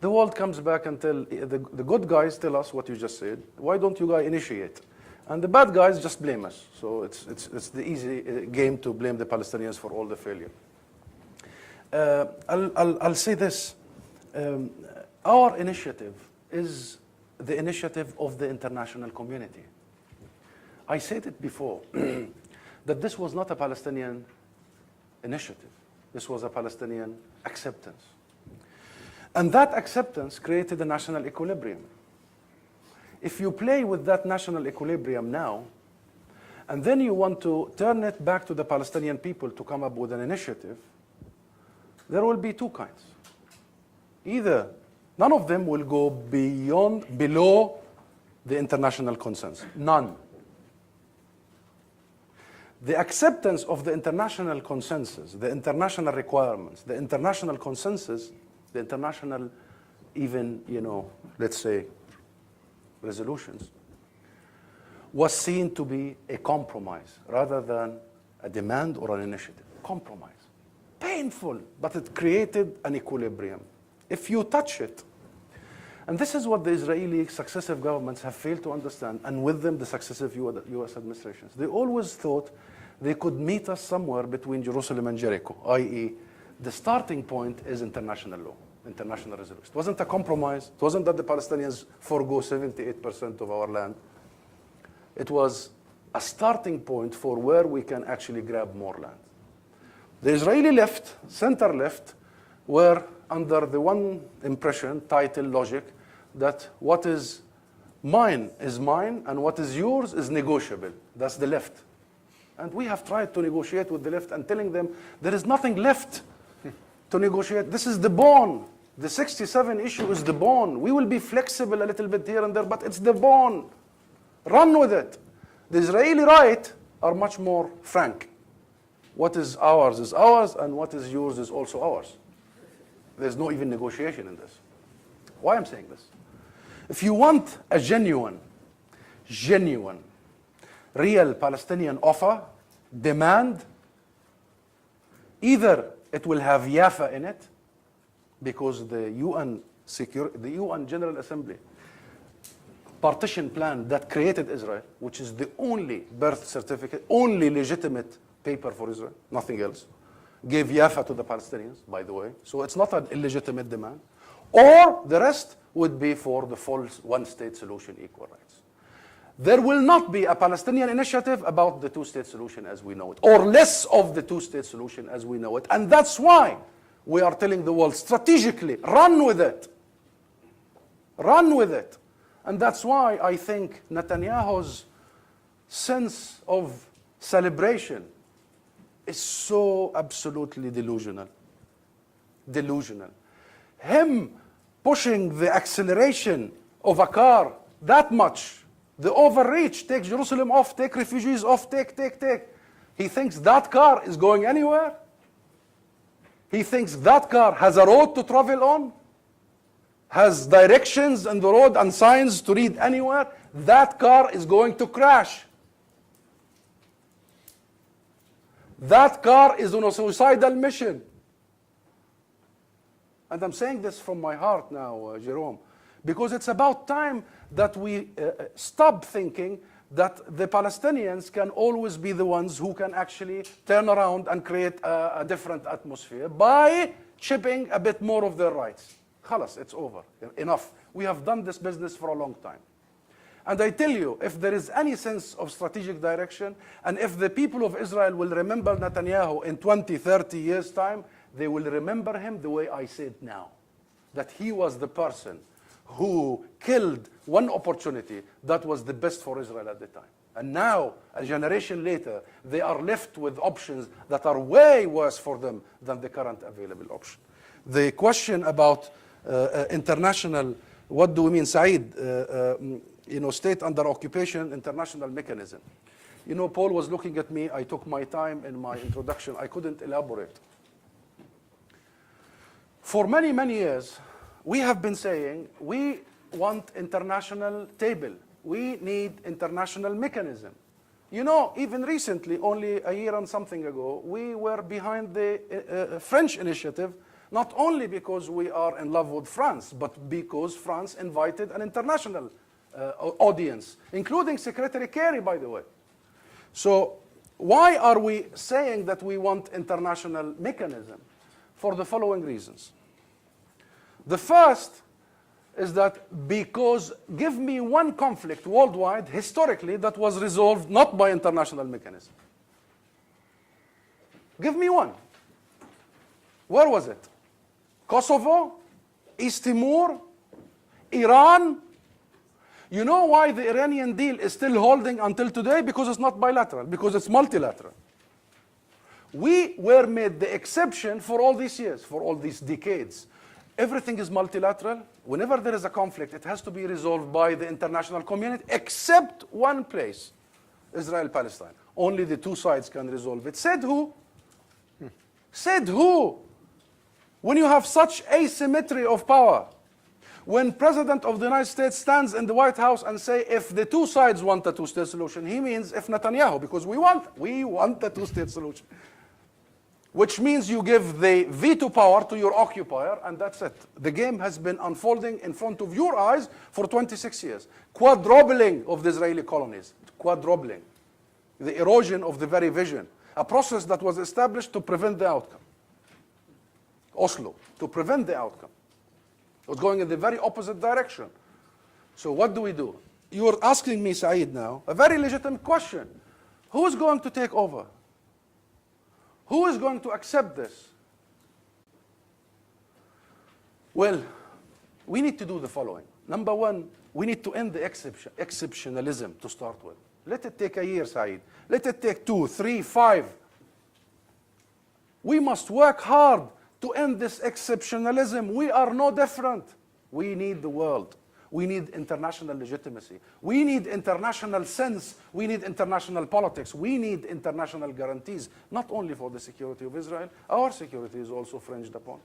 the world comes back and the good guys tell us what you just said. Why don't you guys initiate? And the bad guys just blame us. So it's the easy game to blame the Palestinians for all the failure. I'll say this. Our initiative is the initiative of the international community. I said it before, that this was not a Palestinian initiative. This was a Palestinian acceptance. And that acceptance created a national equilibrium. If you play with that national equilibrium now, and then you want to turn it back to the Palestinian people to come up with an initiative, there will be two kinds. Either none of them will go below the international consensus. None. The acceptance of the international consensus, the international requirements, the international consensus, the international even, let's say, resolutions, was seen to be a compromise rather than a demand or an initiative. Compromise. Painful, but it created an equilibrium. If you touch it, and this is what the Israeli successive governments have failed to understand, and with them the successive US administrations. They always thought they could meet us somewhere between Jerusalem and Jericho, i.e., the starting point is international law, international resolution. It wasn't a compromise. It wasn't that the Palestinians forego 78% of our land. It was a starting point for where we can actually grab more land. The Israeli left, center left, were under the one impression, title, logic, that what is mine and what is yours is negotiable. That's the left. And we have tried to negotiate with the left and telling them there is nothing left to negotiate. This is the bone. The 67 issue is the bone. We will be flexible a little bit here and there, but it's the bone. Run with it. The Israeli right are much more frank. What is ours, and what is yours is also ours. There's no even negotiation in this. Why I'm saying this? If you want a genuine, real Palestinian offer, demand, either it will have Yafa in it, because the UN General Assembly partition plan that created Israel, which is the only birth certificate, only legitimate paper for Israel, nothing else, gave Yafa to the Palestinians, by the way. So it's not an illegitimate demand. Or the rest would be for the full one-state solution, equal rights. There will not be a Palestinian initiative about the two-state solution as we know it, or less of the two-state solution as we know it. And that's why we are telling the world strategically, run with it. Run with it. And that's why I think Netanyahu's sense of celebration is so absolutely delusional. Delusional. Him pushing the acceleration of a car that much, the overreach, take Jerusalem off, take refugees off, take. He thinks that car is going anywhere. He thinks that car has a road to travel on, has directions on the road and signs to read anywhere. That car is going to crash. That car is on a suicidal mission. And I'm saying this from my heart now, Jerome, because it's about time that we stop thinking that the Palestinians can always be the ones who can actually turn around and create a different atmosphere by chipping a bit more of their rights. Khalas, it's over. Enough. We have done this business for a long time. And I tell you, if there is any sense of strategic direction, and if the people of Israel will remember Netanyahu in 20, 30 years' time, they will remember him the way I said now. That he was the person who killed one opportunity that was the best for Israel at the time. And now, a generation later, they are left with options that are way worse for them than the current available option. The question about international, what do we mean, Saeed? State under occupation, international mechanism. Paul was looking at me. I took my time in my introduction. I couldn't elaborate. For many, many years, we have been saying we want international table. We need international mechanism. Even recently, only a year and something ago, we were behind the French initiative, not only because we are in love with France, but because France invited an international audience, including Secretary Kerry, by the way. So why are we saying that we want international mechanism? For the following reasons. The first is that because give me one conflict worldwide, historically, that was resolved not by international mechanism. Give me one. Where was it? Kosovo? East Timor? Iran? You know why the Iranian deal is still holding until today? Because it's not bilateral, because it's multilateral. We were made the exception for all these years, for all these decades. Everything is multilateral. Whenever there is a conflict, it has to be resolved by the international community, except one place, Israel-Palestine. Only the two sides can resolve it. Said who? Said who? When you have such asymmetry of power, when President of the United States stands in the White House and say, if the two sides want a two-state solution, he means if Netanyahu, because we want a two-state solution. Which means you give the veto power to your occupier, and that's it. The game has been unfolding in front of your eyes for 26 years. Quadrupling of the Israeli colonies. Quadrupling. The erosion of the very vision. A process that was established to prevent the outcome. Oslo, to prevent the outcome. It was going in the very opposite direction. So what do? You're asking me, Saeed, now, a very legitimate question. Who is going to take over? Who is going to accept this? Well, we need to do the following. Number one, we need to end the exceptionalism to start with. Let it take a year, Saeed. Let it take 2, 3, 5. We must work hard to end this exceptionalism. We are no different. We need the world. We need international legitimacy. We need international sense. We need international politics. We need international guarantees, not only for the security of Israel. Our security is also fringed upon.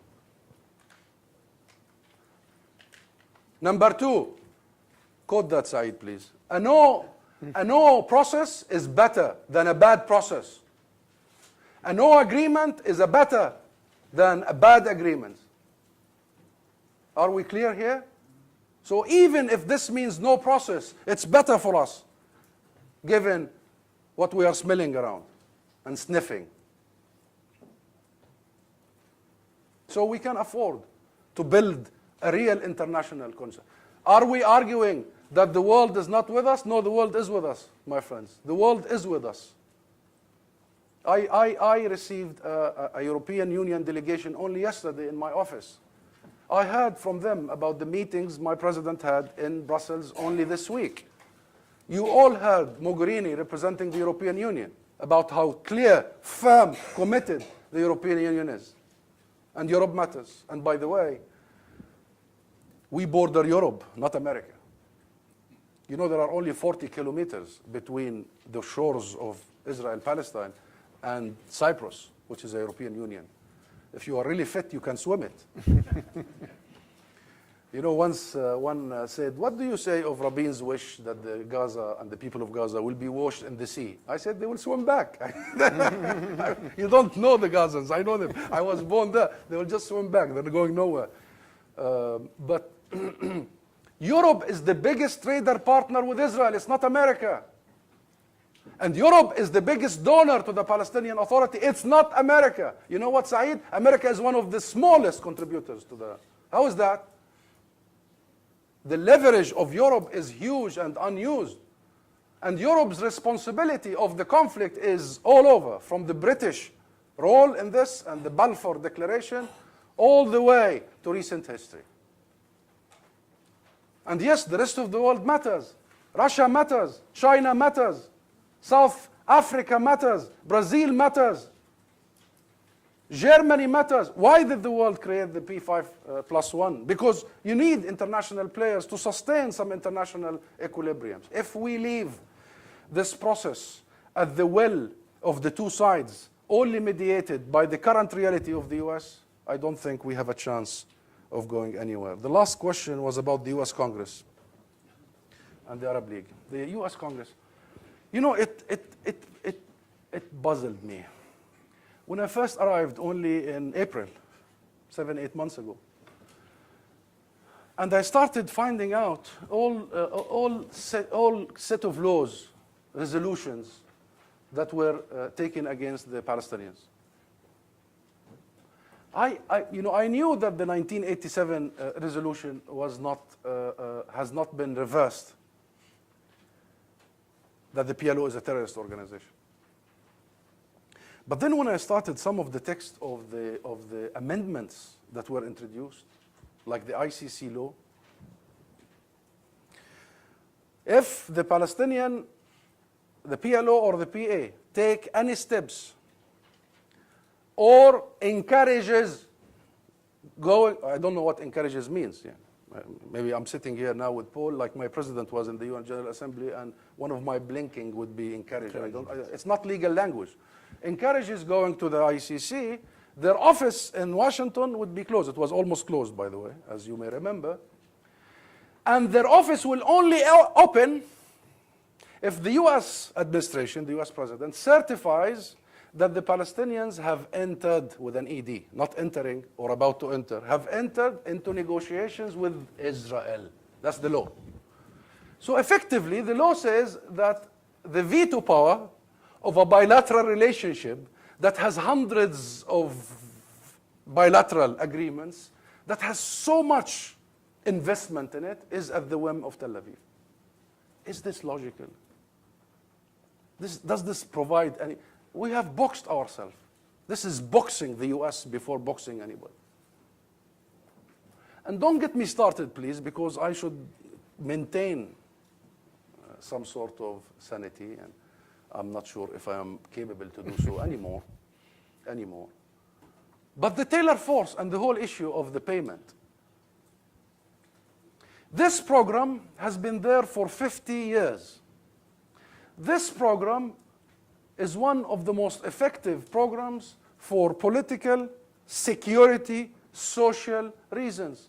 Number 2, quote that, Saeed, please. A no process is better than a bad process. A no agreement is better than a bad agreement. Are we clear here? So even if this means no process, it's better for us, given what we are smelling around and sniffing. So we can afford to build a real international concept. Are we arguing that the world is not with us? No, the world is with us, my friends. The world is with us. I received a European Union delegation only yesterday in my office. I heard from them about the meetings my president had in Brussels only this week. You all heard Mogherini representing the European Union about how clear, firm, committed the European Union is. And Europe matters. And by the way, we border Europe, not America. You know, there are only 40 kilometers between the shores of Israel, Palestine, and Cyprus, which is a European Union. If you are really fit, you can swim it. You know, once one said, what do you say of Rabin's wish that the Gaza and the people of Gaza will be washed in the sea? I said, they will swim back. You don't know the Gazans. I know them. I was born there. They will just swim back. They're going nowhere. But Europe is the biggest trader partner with Israel. It's not America. And Europe is the biggest donor to the Palestinian Authority. It's not America. You know what, Saeed? America is one of the smallest contributors to the... How is that? The leverage of Europe is huge and unused. And Europe's responsibility of the conflict is all over, from the British role in this and the Balfour Declaration, all the way to recent history. And yes, the rest of the world matters. Russia matters. China matters. South Africa matters. Brazil matters. Germany matters. Why did the world create the P5+1? Because you need international players to sustain some international equilibriums. If we leave this process at the will of the two sides, only mediated by the current reality of the US, I don't think we have a chance of going anywhere. The last question was about the US Congress and the Arab League. The US Congress. You know, it puzzled me. When I first arrived only in April, 7-8 months ago, and I started finding out all set of laws, resolutions that were taken against the Palestinians. I knew that the 1987 resolution was not, has not been reversed, that the PLO is a terrorist organization. But then when I started some of the text of the amendments that were introduced, like the ICC law, if the Palestinian, the PLO or the PA take any steps or encourages going, I don't know what encourages means. Yeah. Maybe I'm sitting here now with Paul, like my president was in the UN General Assembly, and one of my blinking would be encouraged. It's not legal language. Encourages going to the ICC, their office in Washington would be closed. It was almost closed, by the way, as you may remember. And their office will only open if the US administration, the US president, certifies that the Palestinians have entered with an ED, not entering or about to enter, have entered into negotiations with Israel. That's the law. So effectively, the law says that the veto power of a bilateral relationship that has hundreds of bilateral agreements, that has so much investment in it, is at the whim of Tel Aviv. Is this logical? Does this provide any... We have boxed ourselves. This is boxing the US before boxing anybody. And don't get me started, please, because I should maintain some sort of sanity, and I'm not sure if I am capable to do so anymore. But the Taylor Force and the whole issue of the payment. This program has been there for 50 years. This program is one of the most effective programs for political, security, social reasons.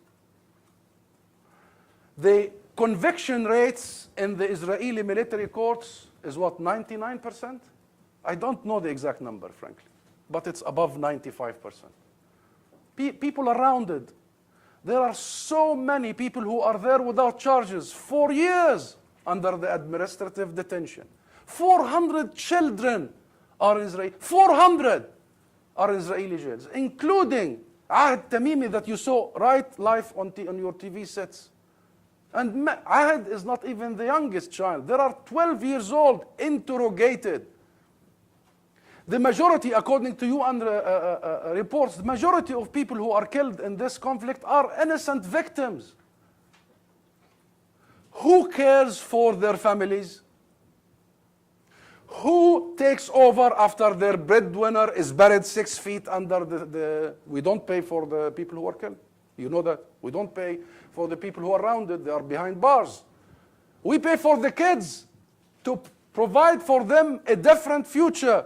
The conviction rates in the Israeli military courts is what, 99%? I don't know the exact number, frankly, but it's above 95%. People are rounded. There are so many people who are there without charges for years under the administrative detention. 400 children are Israeli. 400 are Israeli jails, including Ahad Tamimi that you saw right live on your TV sets. And Ahad is not even the youngest child. There are 12 years old interrogated. The majority, according to UN reports, the majority of people who are killed in this conflict are innocent victims. Who cares for their families? Who takes over after their breadwinner is buried 6 feet under the... We don't pay for the people who are killed. You know that. We don't pay for the people who are rounded. They are behind bars. We pay for the kids to provide for them a different future,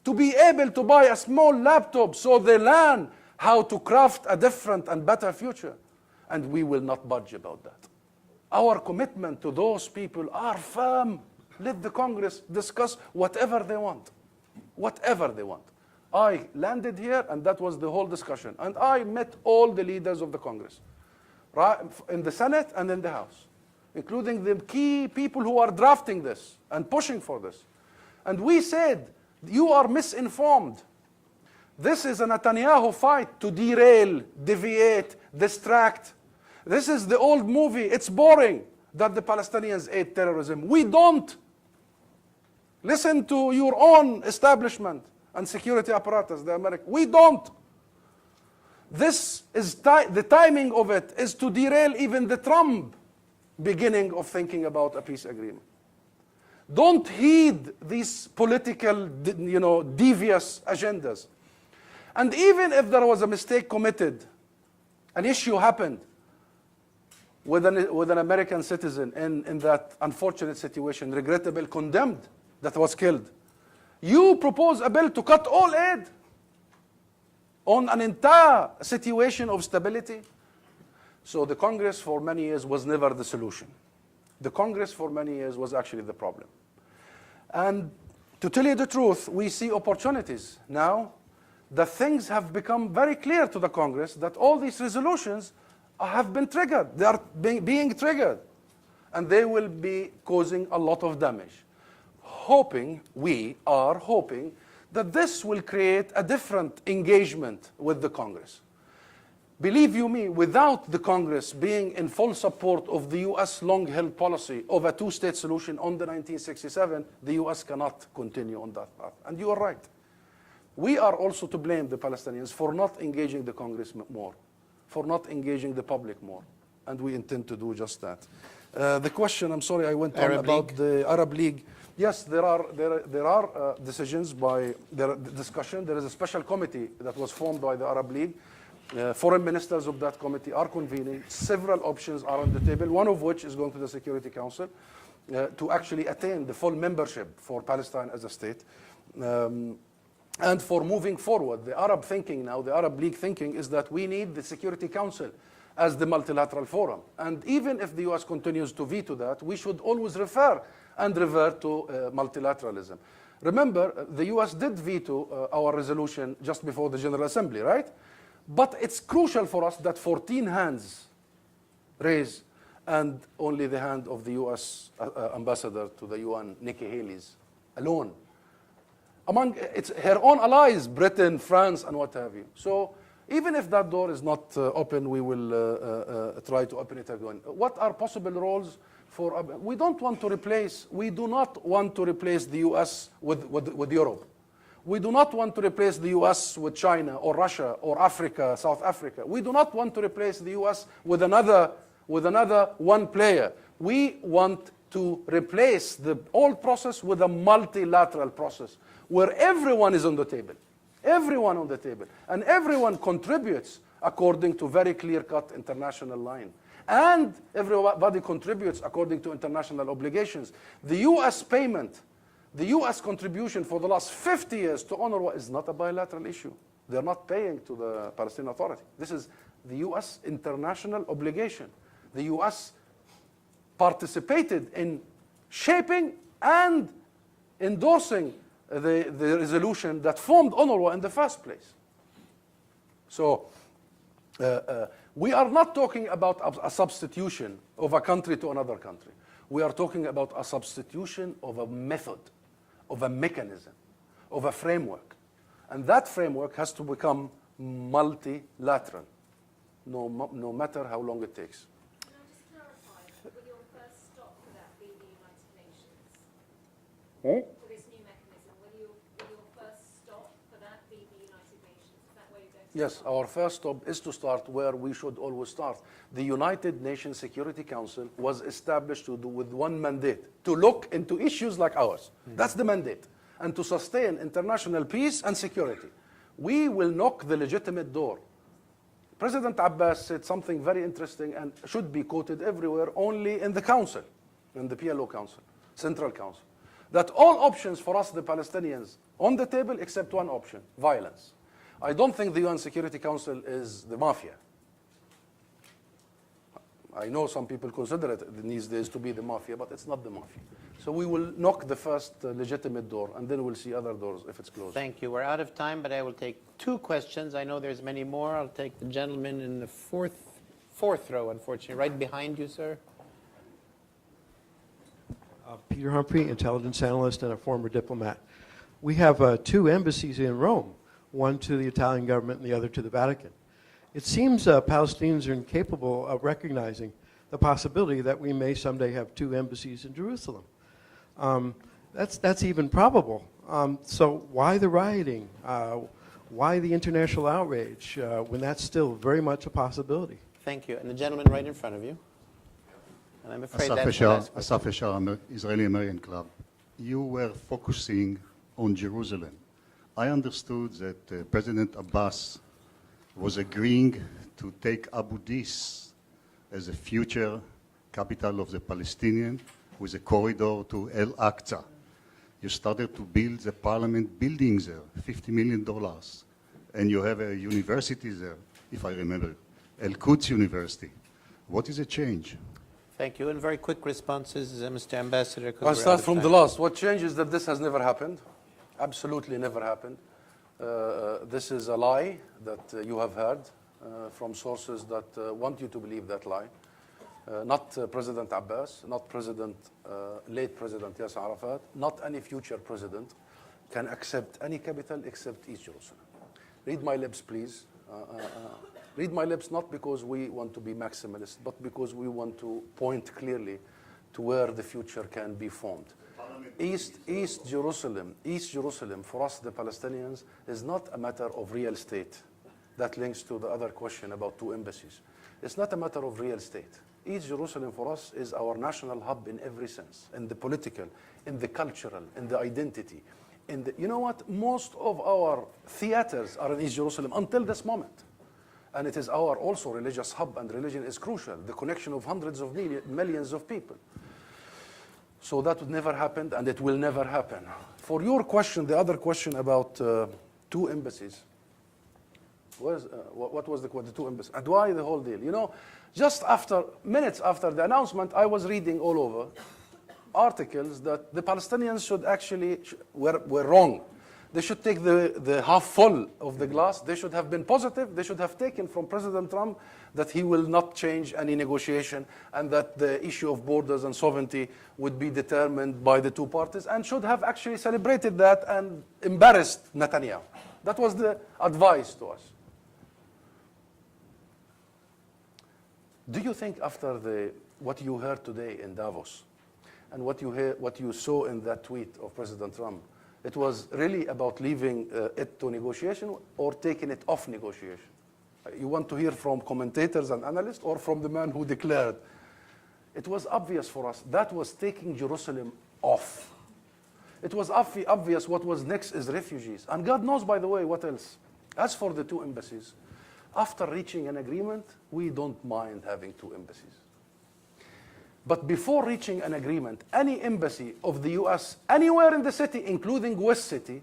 to be able to buy a small laptop so they learn how to craft a different and better future. And we will not budge about that. Our commitment to those people are firm. Let the Congress discuss whatever they want. Whatever they want. I landed here, and that was the whole discussion. And I met all the leaders of the Congress, right, in the Senate and in the House, including the key people who are drafting this and pushing for this. And we said, you are misinformed. This is a Netanyahu fight to derail, deviate, distract. This is the old movie. It's boring that the Palestinians aid terrorism. We don't. Listen to your own establishment and security apparatus, the American. We don't. This is the timing of it is to derail even the Trump beginning of thinking about a peace agreement. Don't heed these political, devious agendas. And even if there was a mistake committed, an issue happened with an American citizen in that unfortunate situation, regrettable, condemned, that was killed. You propose a bill to cut all aid on an entire situation of stability. So the Congress for many years was never the solution. The Congress for many years was actually the problem. And to tell you the truth, we see opportunities now that things have become very clear to the Congress that all these resolutions have been triggered. They are being triggered. And they will be causing a lot of damage. We are hoping that this will create a different engagement with the Congress. Believe you me, without the Congress being in full support of the U.S. long-held policy of a two-state solution on the 1967, the U.S. cannot continue on that path. And you are right. We are also to blame, the Palestinians, for not engaging the Congress more, for not engaging the public more. And we intend to do just that. The question, I'm sorry, I went on about the Arab League. Yes, there are decisions by the discussion. There is a special committee that was formed by the Arab League. Foreign ministers of that committee are convening. Several options are on the table, one of which is going to the Security Council to actually attain the full membership for Palestine as a state. And for moving forward, the Arab thinking now, the Arab League thinking is that we need the Security Council as the multilateral forum. And even if the U.S. continues to veto that, we should always refer and revert to multilateralism. Remember, the U.S. did veto our resolution just before the General Assembly, right? But it's crucial for us that 14 hands raise and only the hand of the U.S. ambassador to the UN, Nikki Haley's, alone. Among her own allies, Britain, France, and what have you. So even if that door is not open, we will try to open it again. What are possible roles for? We do not want to replace the U.S. with Europe. We do not want to replace the US with China or Russia or Africa, South Africa. We do not want to replace the US with another one player. We want to replace the old process with a multilateral process where everyone is on the table. Everyone on the table. And everyone contributes according to very clear-cut international line. And everybody contributes according to international obligations. The US payment, the US contribution for the last 50 years to UNRWA is not a bilateral issue. They're not paying to the Palestinian Authority. This is the US international obligation. The US participated in shaping and endorsing the resolution that formed UNRWA in the first place. So we are not talking about a substitution of a country to another country. We are talking about a substitution of a method, of a mechanism, of a framework. And that framework has to become multilateral, no matter how long it takes.
Can I just clarify, will your first stop for that be the United Nations? For this new mechanism, will your first stop for that be the United Nations? Is that where you're going to
Yes,
start?
our first stop is to start where we should always start. The United Nations Security Council was established with one mandate, to look into issues like ours. That's the mandate. And to sustain international peace and security. We will knock the legitimate door. President Abbas said something very interesting and should be quoted everywhere, only in the council, in the PLO Council, Central Council, that all options for us, the Palestinians, on the table except one option, violence. I don't think the UN Security Council is the mafia. I know some people consider it these days to be the mafia, but it's not the mafia. So we will knock the first legitimate door, and then we'll see other doors if it's closed.
Thank you. We're out of time, but I will take 2 questions. I know there's many more. I'll take the gentleman in the fourth row, unfortunately, right behind you, sir.
Peter Humphrey, intelligence analyst and a former diplomat. We have 2 embassies in Rome, one to the Italian government and the other to the Vatican. It seems Palestinians are incapable of recognizing the possibility that we may someday have 2 embassies in Jerusalem. That's even probable. So why the rioting? Why the international outrage when that's still very much a possibility?
Thank you. And the gentleman right in front of you. And I'm afraid that's the last question.
Asaf Eshar, Israeli-American Club. You were focusing on Jerusalem. I understood that President Abbas was agreeing to take Abu Dis as a future capital of the Palestinians with a corridor to Al-Aqsa. You started to build the parliament buildings there, $50 million. And you have a university there, if I remember, Al-Quds University. What is the change?
Thank you. And very quick responses, Mr. Ambassador.
I'll start from the last. What changes that this has never happened? Absolutely never happened. This is a lie that you have heard from sources that want you to believe that lie. Not President Abbas, not late President Yasser Arafat, not any future president can accept any capital except East Jerusalem. Read my lips, please. Read my lips not because we want to be maximalist, but because we want to point clearly to where the future can be formed. East Jerusalem for us, the Palestinians, is not a matter of real estate. That links to the other question about 2 embassies. It's not a matter of real estate. East Jerusalem for us is our national hub in every sense, in the political, in the cultural, in the identity. You know what? Most of our theaters are in East Jerusalem until this moment. And it is our also religious hub, and religion is crucial, the connection of hundreds of millions of people. So that would never happen, and it will never happen. For your question, the other question about 2 embassies, what was the 2 embassies? And why the whole deal? You know, just minutes after the announcement, I was reading all over articles that the Palestinians should actually, were wrong. They should take the half full of the glass. They should have been positive. They should have taken from President Trump that he will not change any negotiation and that the issue of borders and sovereignty would be determined by the 2 parties, and should have actually celebrated that and embarrassed Netanyahu. That was the advice to us. Do you think after what you heard today in Davos and what you saw in that tweet of President Trump, It was really about leaving it to negotiation or taking it off negotiation. You want to hear from commentators and analysts or from the man who declared? It was obvious for us that was taking Jerusalem off. It was obvious what was next is refugees. And God knows, by the way, what else. As for the two embassies, after reaching an agreement, we don't mind having two embassies. But before reaching an agreement, any embassy of the US anywhere in the city, including West City,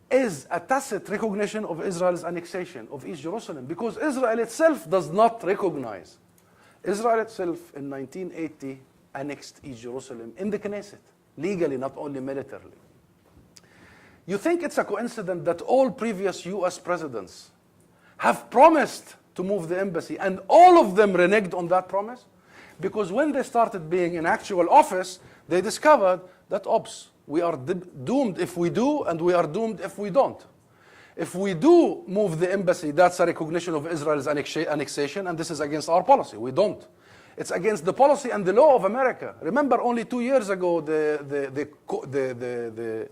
is a tacit recognition of Israel's annexation of East Jerusalem, because Israel itself does not recognize. Israel itself in 1980 annexed East Jerusalem in the Knesset, legally, not only militarily. You think it's a coincidence that all previous US presidents have promised to move the embassy and all of them reneged on that promise? Because when they started being in actual office, they discovered that, oops, we are doomed if we do, and we are doomed if we don't. If we do move the embassy, that's a recognition of Israel's annexation, and this is against our policy. We don't. It's against the policy and the law of America. Remember, only 2 years ago, the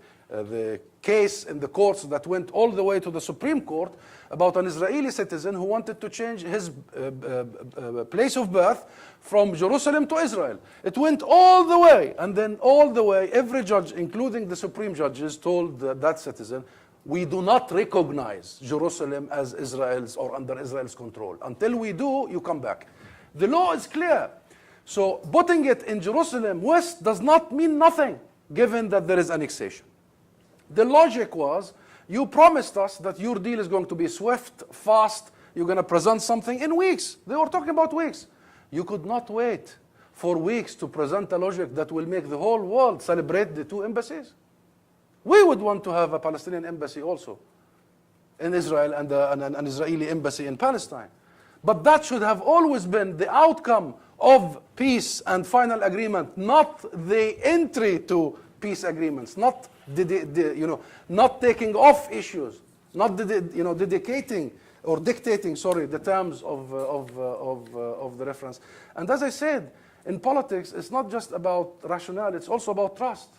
case in the courts that went all the way to the Supreme Court about an Israeli citizen who wanted to change his place of birth from Jerusalem to Israel. It went all the way, and then all the way, every judge, including the Supreme judges, told that citizen, we do not recognize Jerusalem as Israel's or under Israel's control. Until we do, you come back. The law is clear. So putting it in Jerusalem West does not mean nothing, given that there is annexation. The logic was, you promised us that your deal is going to be swift, fast, you're going to present something in weeks. They were talking about weeks. You could not wait for weeks to present a logic that will make the whole world celebrate the two embassies. We would want to have a Palestinian embassy also in Israel and an Israeli embassy in Palestine. But that should have always been the outcome of peace and final agreement, not the entry to peace agreements, not not taking off issues, not dedicating or dictating, the terms of the reference. And as I said, in politics, it's not just about rationale, it's also about trust.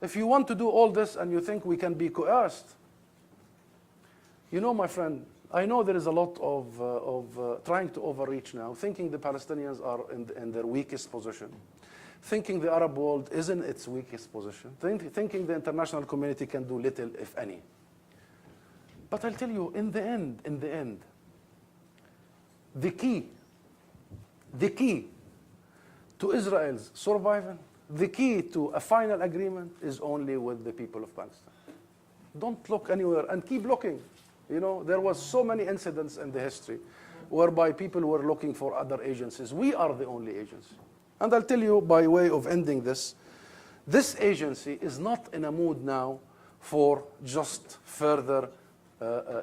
If you want to do all this and you think we can be coerced, my friend, I know there is a lot of trying to overreach now, thinking the Palestinians are in their weakest position, thinking the Arab world is in its weakest position, thinking the international community can do little, if any. But I'll tell you, in the end, the key to Israel's survival, the key to a final agreement is only with the people of Palestine. Don't look anywhere and keep looking. There was so many incidents in the history whereby people were looking for other agencies. We are the only agency. And I'll tell you, by way of ending this agency is not in a mood now for just further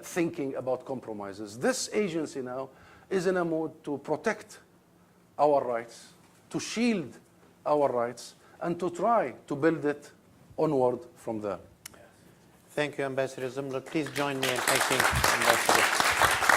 thinking about compromises. This agency now is in a mood to protect our rights, to shield our rights, and to try to build it onward from there.
Thank you, Ambassador Zomlot. Please join me in thanking Ambassador.